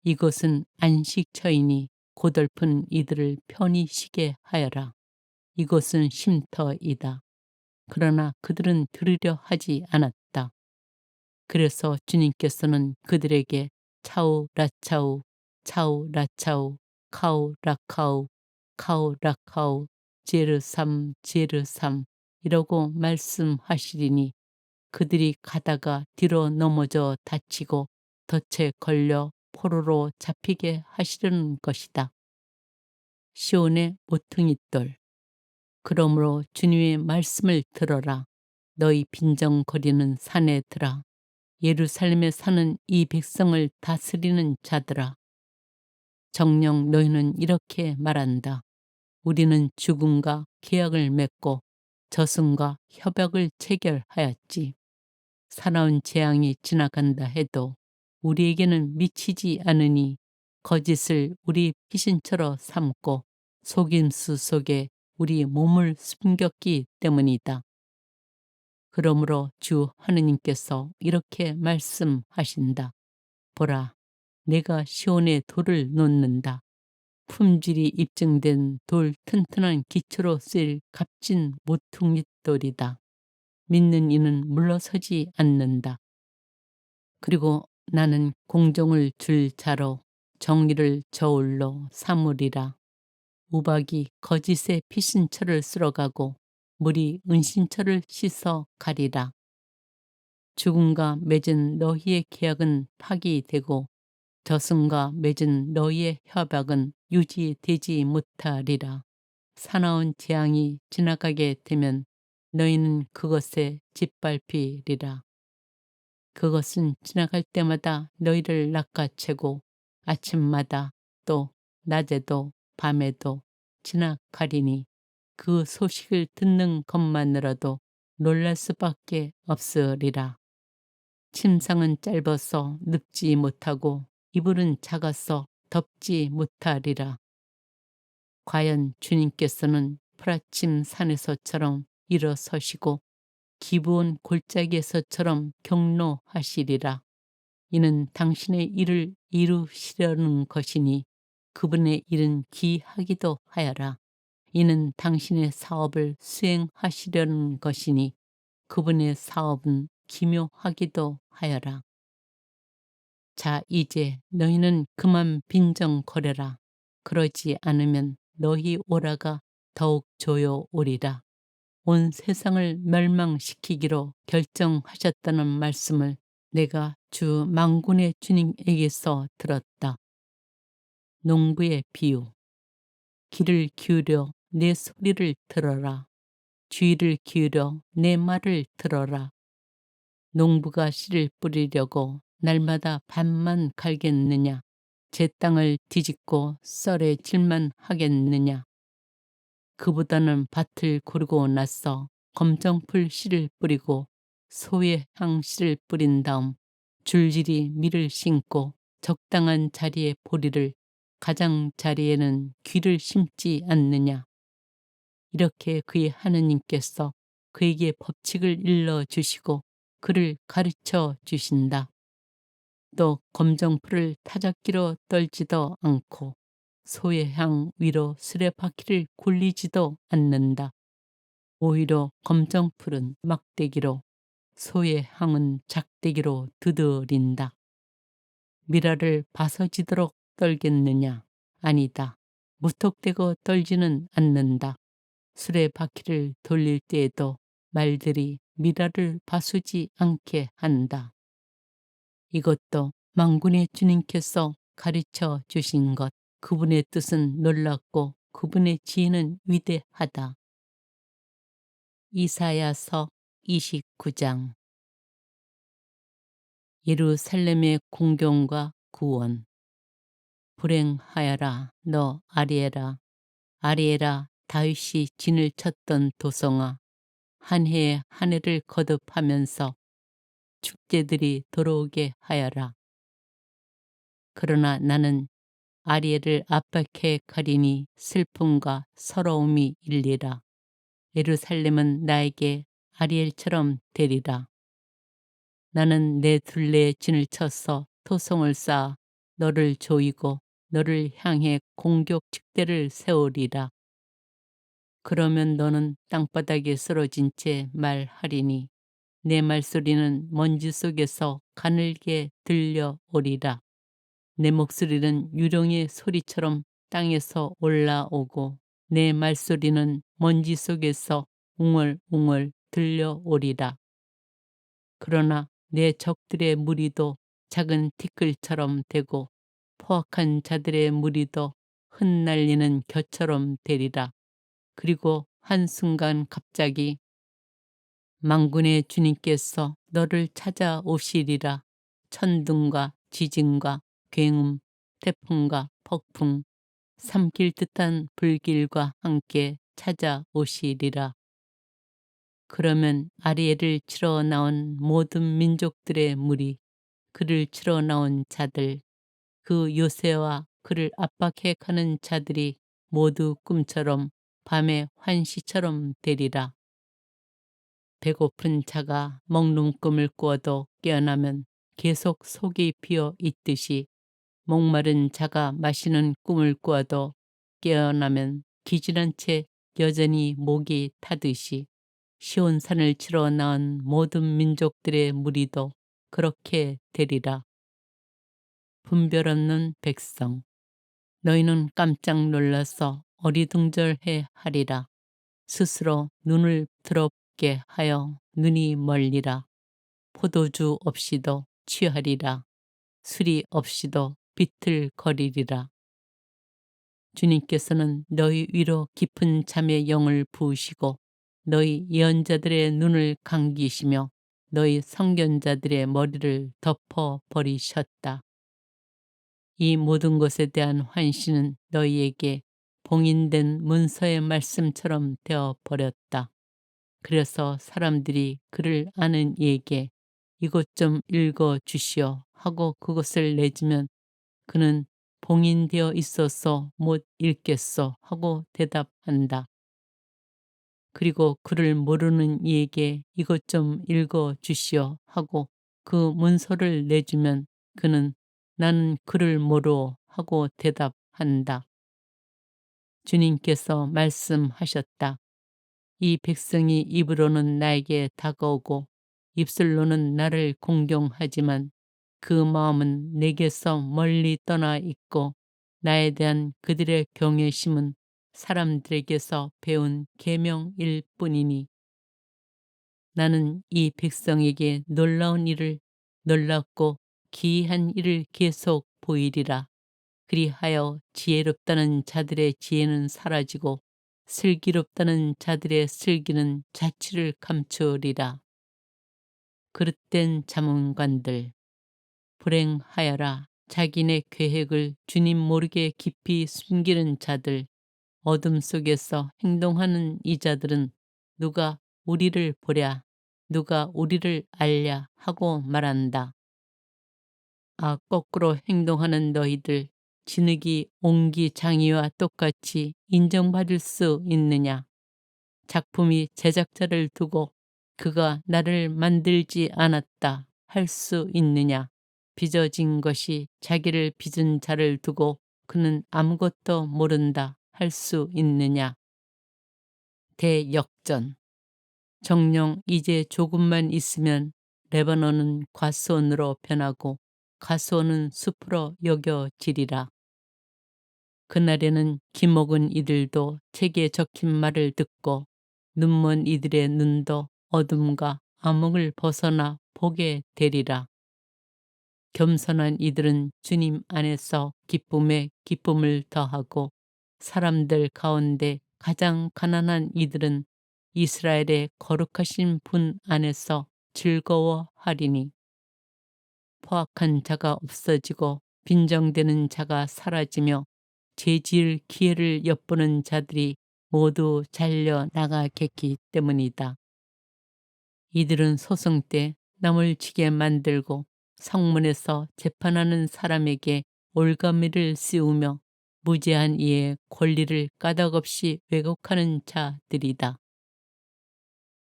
이것은 안식처이니 고달픈 이들을 편히 쉬게 하여라. 이것은 쉼터이다. 그러나 그들은 들으려 하지 않았다. 그래서 주님께서는 그들에게 차우 라차우, 차우 라차우, 카우 라카우, 카우 라카우, 제르삼 제르삼 이라고 말씀하시리니 그들이 가다가 뒤로 넘어져 다치고 덫에 걸려 포로로 잡히게 하시려는 것이다. 시온의 모퉁이돌. 그러므로 주님의 말씀을 들어라. 너희 빈정거리는 사내들아. 예루살렘에 사는 이 백성을 다스리는 자들아. 정녕 너희는 이렇게 말한다. 우리는 죽음과 계약을 맺고 저승과 협약을 체결하였지. 사나운 재앙이 지나간다 해도 우리에게는 미치지 않으니 거짓을 우리 피신처럼 삼고 속임수 속에 우리 몸을 숨겼기 때문이다. 그러므로 주 하느님께서 이렇게 말씀하신다. 보라, 내가 시온에 돌을 놓는다. 품질이 입증된 돌 튼튼한 기초로 쓰일 값진 모퉁이돌이다. 믿는 이는 물러서지 않는다. 그리고 나는 공정을 줄 자로 정의를 저울로 삼으리라. 우박이 거짓의 피신처를 쓸어가고 물이 은신처를 씻어 가리라. 죽음과 맺은 너희의 계약은 파기되고 저승과 맺은 너희의 협약은 유지되지 못하리라. 사나운 재앙이 지나가게 되면 너희는 그것에 짓밟히리라. 그것은 지나갈 때마다 너희를 낚아채고 아침마다 또 낮에도 밤에도 지나가리니 그 소식을 듣는 것만으로도 놀랄 수밖에 없으리라. 침상은 짧아서 눕지 못하고 이불은 작아서 덮지 못하리라. 과연 주님께서는 풀아침 산에서처럼 일어서시고 기브온 골짜기에서처럼 경로하시리라. 이는 당신의 일을 이루시려는 것이니 그분의 일은 기하기도 하여라. 이는 당신의 사업을 수행하시려는 것이니 그분의 사업은 기묘하기도 하여라. 자, 이제 너희는 그만 빈정거려라. 그러지 않으면 너희 오라가 더욱 조여오리라. 온 세상을 멸망시키기로 결정하셨다는 말씀을 내가 주 만군의 주님에게서 들었다. 농부의 비유. 귀를 기울여 내 소리를 들어라. 주의를 기울여 내 말을 들어라. 농부가 씨를 뿌리려고 날마다 밭만 갈겠느냐? 제 땅을 뒤집고 썰에 질만 하겠느냐? 그보다는 밭을 고르고 나서 검정풀 씨를 뿌리고 소외향 씨를 뿌린 다음 줄줄이 밀을 심고 적당한 자리에 보리를 가장자리에는 귀를 심지 않느냐. 이렇게 그의 하느님께서 그에게 법칙을 일러주시고 그를 가르쳐 주신다. 또 검정풀을 타작기로 떨지도 않고 소외향 위로 수레바퀴를 굴리지도 않는다. 오히려 검정풀은 막대기로 소외향은 작대기로 두드린다. 미라를 바서지도록 떨겠느냐? 아니다. 무턱대고 떨지는 않는다. 수레바퀴를 돌릴 때에도 말들이 미라를 바수지 않게 한다. 이것도 만군의 주님께서 가르쳐 주신 것. 그분의 뜻은 놀랍고 그분의 지혜는 위대하다. 이사야서 29장. 예루살렘의 공경과 구원. 불행하여라 너 아리에라. 아리에라 다윗이 진을 쳤던 도성아. 한 해에 한 해를 거듭하면서 축제들이 돌아오게 하여라. 그러나 나는 아리엘을 압박해 가리니 슬픔과 서러움이 일리라. 예루살렘은 나에게 아리엘처럼 되리라. 나는 내 둘레에 진을 쳐서 토성을 쌓아 너를 조이고 너를 향해 공격 축대를 세우리라. 그러면 너는 땅바닥에 쓰러진 채 말하리니 내 말소리는 먼지 속에서 가늘게 들려오리라. 내 목소리는 유령의 소리처럼 땅에서 올라오고 내 말소리는 먼지 속에서 웅얼웅얼 들려오리라. 그러나 내 적들의 무리도 작은 티끌처럼 되고 포악한 자들의 무리도 흩날리는 겨처럼 되리라. 그리고 한순간 갑자기 만군의 주님께서 너를 찾아오시리라. 천둥과 지진과 굉음, 태풍과 폭풍, 삼킬 듯한 불길과 함께 찾아오시리라. 그러면 아리엘을 치러 나온 모든 민족들의 무리, 그를 치러 나온 자들, 그 요새와 그를 압박해 가는 자들이 모두 꿈처럼 밤의 환시처럼 되리라. 배고픈 자가 먹는 꿈을 꾸어도 깨어나면 계속 속이 비어 있듯이 목마른 자가 마시는 꿈을 꾸어도 깨어나면 기진한 채 여전히 목이 타듯이 시온산을 치러 나온 모든 민족들의 무리도 그렇게 되리라. 분별 없는 백성, 너희는 깜짝 놀라서 어리둥절해 하리라. 스스로 눈을 더럽게 하여 눈이 멀리라. 포도주 없이도 취하리라. 술이 없이도 비틀거리리라. 주님께서는 너희 위로 깊은 잠의 영을 부으시고 너희 예언자들의 눈을 감기시며 너희 선견자들의 머리를 덮어버리셨다. 이 모든 것에 대한 환신은 너희에게 봉인된 문서의 말씀처럼 되어버렸다. 그래서 사람들이 그를 아는 이에게 이것 좀 읽어 주시오 하고 그것을 내주면 그는 봉인되어 있어서 못 읽겠소 하고 대답한다. 그리고 그를 모르는 이에게 이것 좀 읽어 주시오 하고 그 문서를 내주면 그는 나는 그를 모르오 하고 대답한다. 주님께서 말씀하셨다. 이 백성이 입으로는 나에게 다가오고 입술로는 나를 공경하지만 그 마음은 내게서 멀리 떠나 있고 나에 대한 그들의 경외심은 사람들에게서 배운 계명일 뿐이니 나는 이 백성에게 놀라운 일을 놀랍고 기이한 일을 계속 보이리라. 그리하여 지혜롭다는 자들의 지혜는 사라지고 슬기롭다는 자들의 슬기는 자취를 감추리라. 그릇된 자문관들 불행하여라. 자기네 계획을 주님 모르게 깊이 숨기는 자들 어둠 속에서 행동하는 이 자들은 누가 우리를 보랴 누가 우리를 알랴 하고 말한다. 아 거꾸로 행동하는 너희들 진흙이 옹기장이와 똑같이 인정받을 수 있느냐. 작품이 제작자를 두고 그가 나를 만들지 않았다 할 수 있느냐. 빚어진 것이 자기를 빚은 자를 두고 그는 아무것도 모른다 할 수 있느냐. 대역전. 정녕 이제 조금만 있으면 레바논은 과수원으로 변하고 가수원은 숲으로 여겨지리라. 그날에는 기먹은 이들도 책에 적힌 말을 듣고 눈먼 이들의 눈도 어둠과 암흑을 벗어나 보게 되리라. 겸손한 이들은 주님 안에서 기쁨에 기쁨을 더하고 사람들 가운데 가장 가난한 이들은 이스라엘의 거룩하신 분 안에서 즐거워하리니 포악한 자가 없어지고 빈정되는 자가 사라지며 죄지을 기회를 엿보는 자들이 모두 잘려 나가겠기 때문이다. 이들은 소송 때 남을 지게 만들고 성문에서 재판하는 사람에게 올가미를 씌우며 무죄한 이의 권리를 까닭없이 왜곡하는 자들이다.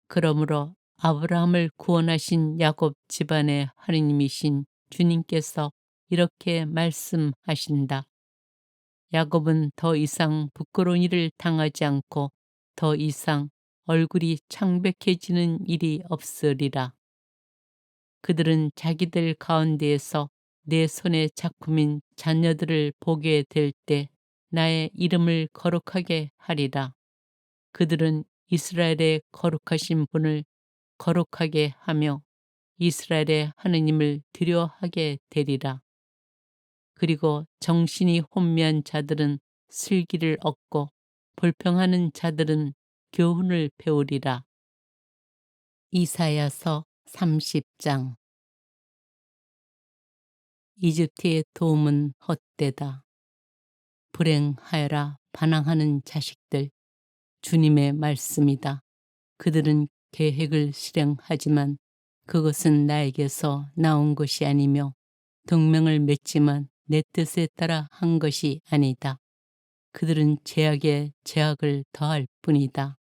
그러므로 아브라함을 구원하신 야곱 집안의 하느님이신 주님께서 이렇게 말씀하신다. 야곱은 더 이상 부끄러운 일을 당하지 않고 더 이상 얼굴이 창백해지는 일이 없으리라. 그들은 자기들 가운데에서 내 손의 작품인 자녀들을 보게 될 때 나의 이름을 거룩하게 하리라. 그들은 이스라엘의 거룩하신 분을 거룩하게 하며 이스라엘의 하느님을 두려워하게 되리라. 그리고 정신이 혼미한 자들은 슬기를 얻고 불평하는 자들은 교훈을 배우리라. 이사야서 30장. 이집트의 도움은 헛되다. 불행하여라 반항하는 자식들. 주님의 말씀이다. 그들은 계획을 실행하지만 그것은 나에게서 나온 것이 아니며 동맹을 맺지만 내 뜻에 따라 한 것이 아니다. 그들은 제약에 제약을 더할 뿐이다.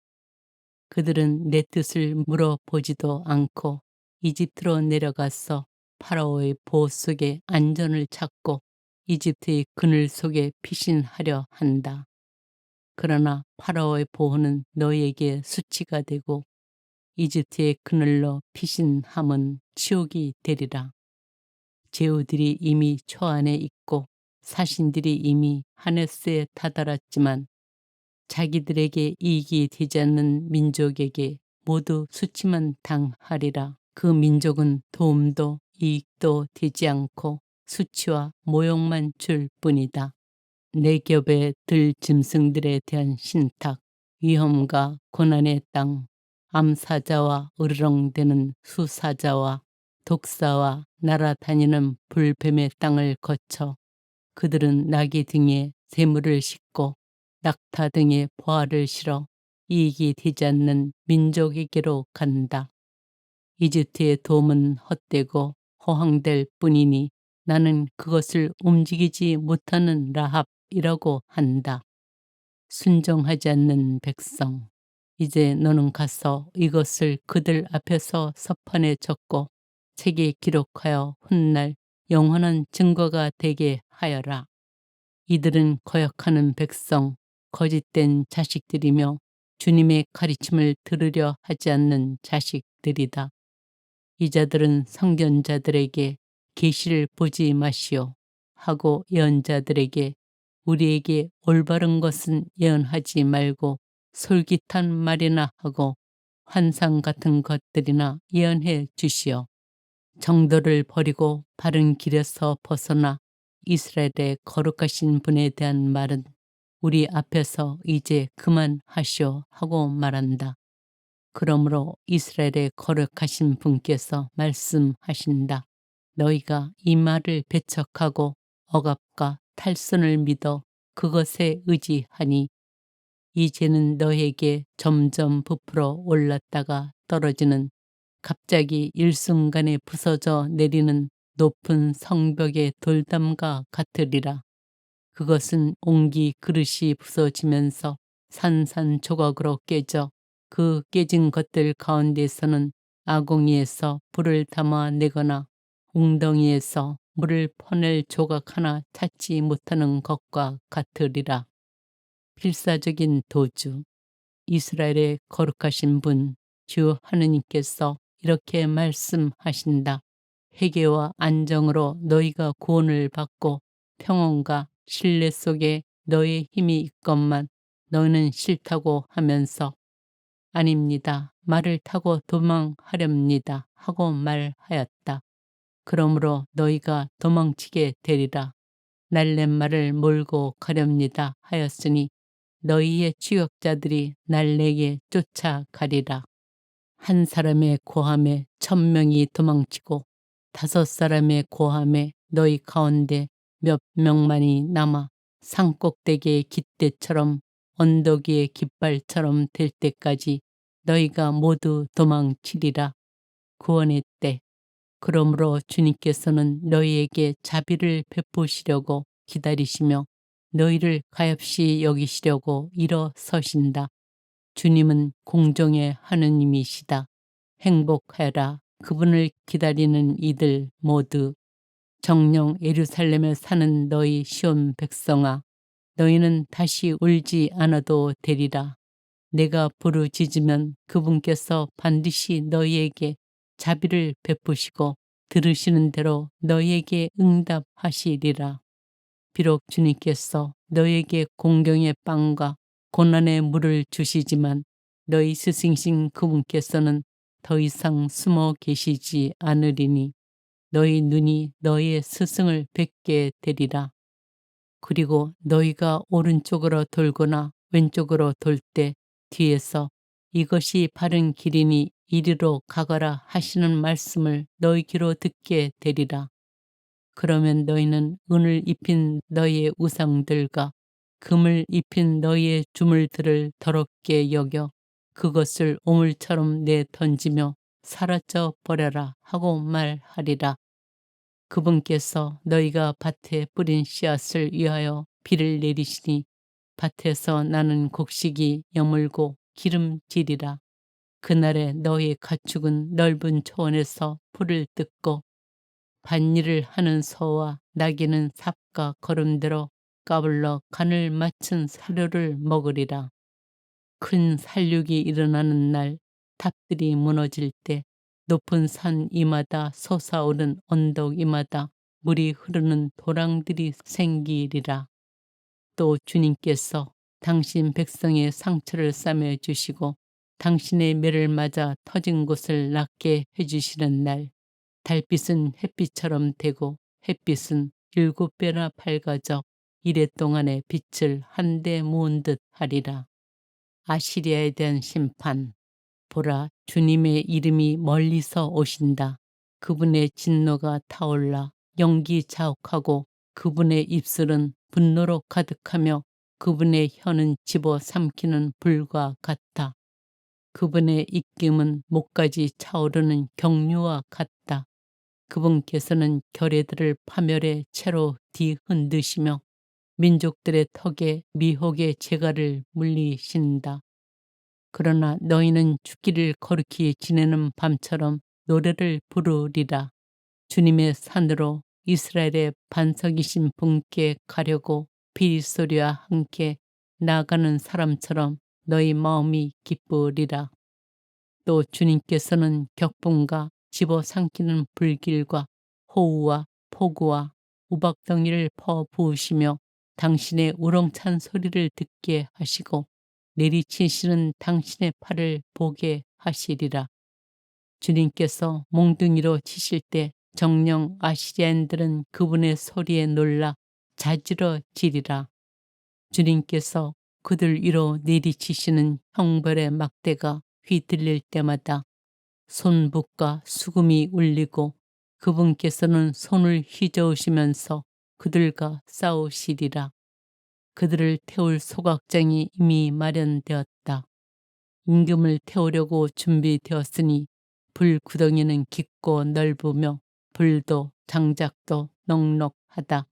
그들은 내 뜻을 물어보지도 않고 이집트로 내려가서 파라오의 보호 속에 안전을 찾고 이집트의 그늘 속에 피신하려 한다. 그러나 파라오의 보호는 너희에게 수치가 되고 이집트의 그늘로 피신함은 치욕이 되리라. 제후들이 이미 초안에 있고 사신들이 이미 하네스에 다다랐지만 자기들에게 이익이 되지 않는 민족에게 모두 수치만 당하리라. 그 민족은 도움도 이익도 되지 않고 수치와 모욕만 줄 뿐이다. 내 겹에 들 짐승들에 대한 신탁, 위험과 고난의 땅, 암사자와 으르렁대는 수사자와 독사와 날아다니는 불뱀의 땅을 거쳐 그들은 나귀 등에 재물을 싣고 낙타 등에 보화를 실어 이익이 되지 않는 민족에게로 간다. 이집트의 도움은 헛되고 허황될 뿐이니 나는 그것을 움직이지 못하는 라합이라고 한다. 순종하지 않는 백성. 이제 너는 가서 이것을 그들 앞에서 서판에 적고 책에 기록하여 훗날 영원한 증거가 되게 하여라. 이들은 거역하는 백성, 거짓된 자식들이며 주님의 가르침을 들으려 하지 않는 자식들이다. 이 자들은 선견자들에게 계시를 보지 마시오 하고 예언자들에게 우리에게 올바른 것은 예언하지 말고 솔깃한 말이나 하고 환상 같은 것들이나 예언해 주시오. 정도를 버리고 바른 길에서 벗어나 이스라엘의 거룩하신 분에 대한 말은 우리 앞에서 이제 그만하시오 하고 말한다. 그러므로 이스라엘의 거룩하신 분께서 말씀하신다. 너희가 이 말을 배척하고 억압과 탈선을 믿어 그것에 의지하니 이제는 너에게 점점 부풀어 올랐다가 떨어지는 갑자기 일순간에 부서져 내리는 높은 성벽의 돌담과 같으리라. 그것은 옹기 그릇이 부서지면서 산산조각으로 깨져 그 깨진 것들 가운데서는 아궁이에서 불을 담아내거나 웅덩이에서 물을 퍼낼 조각 하나 찾지 못하는 것과 같으리라. 필사적인 도주. 이스라엘의 거룩하신 분 주 하느님께서 이렇게 말씀하신다. 회개와 안정으로 너희가 구원을 받고 평온과 신뢰 속에 너의 힘이 있건만 너희는 싫다고 하면서 아닙니다. 말을 타고 도망하렵니다. 하고 말하였다. 그러므로 너희가 도망치게 되리라. 날랫말을 몰고 가렵니다 하였으니 너희의 추격자들이 날래게 쫓아가리라. 한 사람의 고함에 1000명이 도망치고 5사람의 고함에 너희 가운데 몇 명만이 남아 산꼭대기의 깃대처럼 언덕 위의 깃발처럼 될 때까지 너희가 모두 도망치리라. 구원의 때. 그러므로 주님께서는 너희에게 자비를 베푸시려고 기다리시며 너희를 가엾이 여기시려고 일어서신다. 주님은 공정의 하느님이시다. 행복하여라. 그분을 기다리는 이들 모두. 정녕 예루살렘에 사는 너희 시온 백성아, 너희는 다시 울지 않아도 되리라. 내가 부르짖으면 그분께서 반드시 너희에게 자비를 베푸시고 들으시는 대로 너희에게 응답하시리라. 비록 주님께서 너희에게 공경의 빵과 고난의 물을 주시지만 너희 스승이신 그분께서는 더 이상 숨어 계시지 않으리니 너희 눈이 너희의 스승을 뵙게 되리라. 그리고 너희가 오른쪽으로 돌거나 왼쪽으로 돌 때 뒤에서 이것이 바른 길이니 이리로 가거라 하시는 말씀을 너희 귀로 듣게 되리라. 그러면 너희는 은을 입힌 너희의 우상들과 금을 입힌 너희의 주물들을 더럽게 여겨 그것을 오물처럼 내 던지며 사라져 버려라 하고 말하리라. 그분께서 너희가 밭에 뿌린 씨앗을 위하여 비를 내리시니 밭에서 나는 곡식이 여물고 기름지리라. 그날에 너희 가축은 넓은 초원에서 풀을 뜯고 밭일을 하는 소와 나귀는 삽과 거름대로 까불러 간을 맞춘 사료를 먹으리라. 큰 살육이 일어나는 날 탑들이 무너질 때 높은 산 이마다 솟아오른 언덕 이마다 물이 흐르는 도랑들이 생기리라. 또 주님께서 당신 백성의 상처를 싸매 주시고 당신의 매를 맞아 터진 곳을 낫게 해주시는 날, 달빛은 햇빛처럼 되고 햇빛은 7배나 밝아져 이래 동안의 빛을 한데 모은 듯 하리라. 아시리아에 대한 심판. 보라, 주님의 이름이 멀리서 오신다. 그분의 진노가 타올라 연기 자욱하고 그분의 입술은 분노로 가득하며 그분의 혀는 집어 삼키는 불과 같다. 그분의 입김은 목까지 차오르는 경류와 같다. 그분께서는 결의들을 파멸의 채로 뒤흔드시며 민족들의 턱에 미혹의 재갈을 물리신다. 그러나 너희는 죽기를 거룩히 지내는 밤처럼 노래를 부르리라. 주님의 산으로 이스라엘의 반석이신 분께 가려고 비소리와 함께 나아가는 사람처럼 너희 마음이 기쁘리라. 또 주님께서는 격분과 집어삼키는 불길과 호우와 폭우와 우박덩이를 퍼부으시며 당신의 우렁찬 소리를 듣게 하시고 내리치시는 당신의 팔을 보게 하시리라. 주님께서 몽둥이로 치실 때 정령 아시리아인들은 그분의 소리에 놀라 자지러지리라. 주님께서 그들 위로 내리치시는 형벌의 막대가 휘둘릴 때마다 손붓과 수금이 울리고 그분께서는 손을 휘저으시면서 그들과 싸우시리라. 그들을 태울 소각장이 이미 마련되었다. 임금을 태우려고 준비되었으니 불구덩이는 깊고 넓으며 불도 장작도 넉넉하다.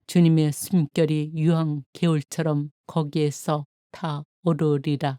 주님의 숨결이 유황 개울처럼 거기에서 타오르리라.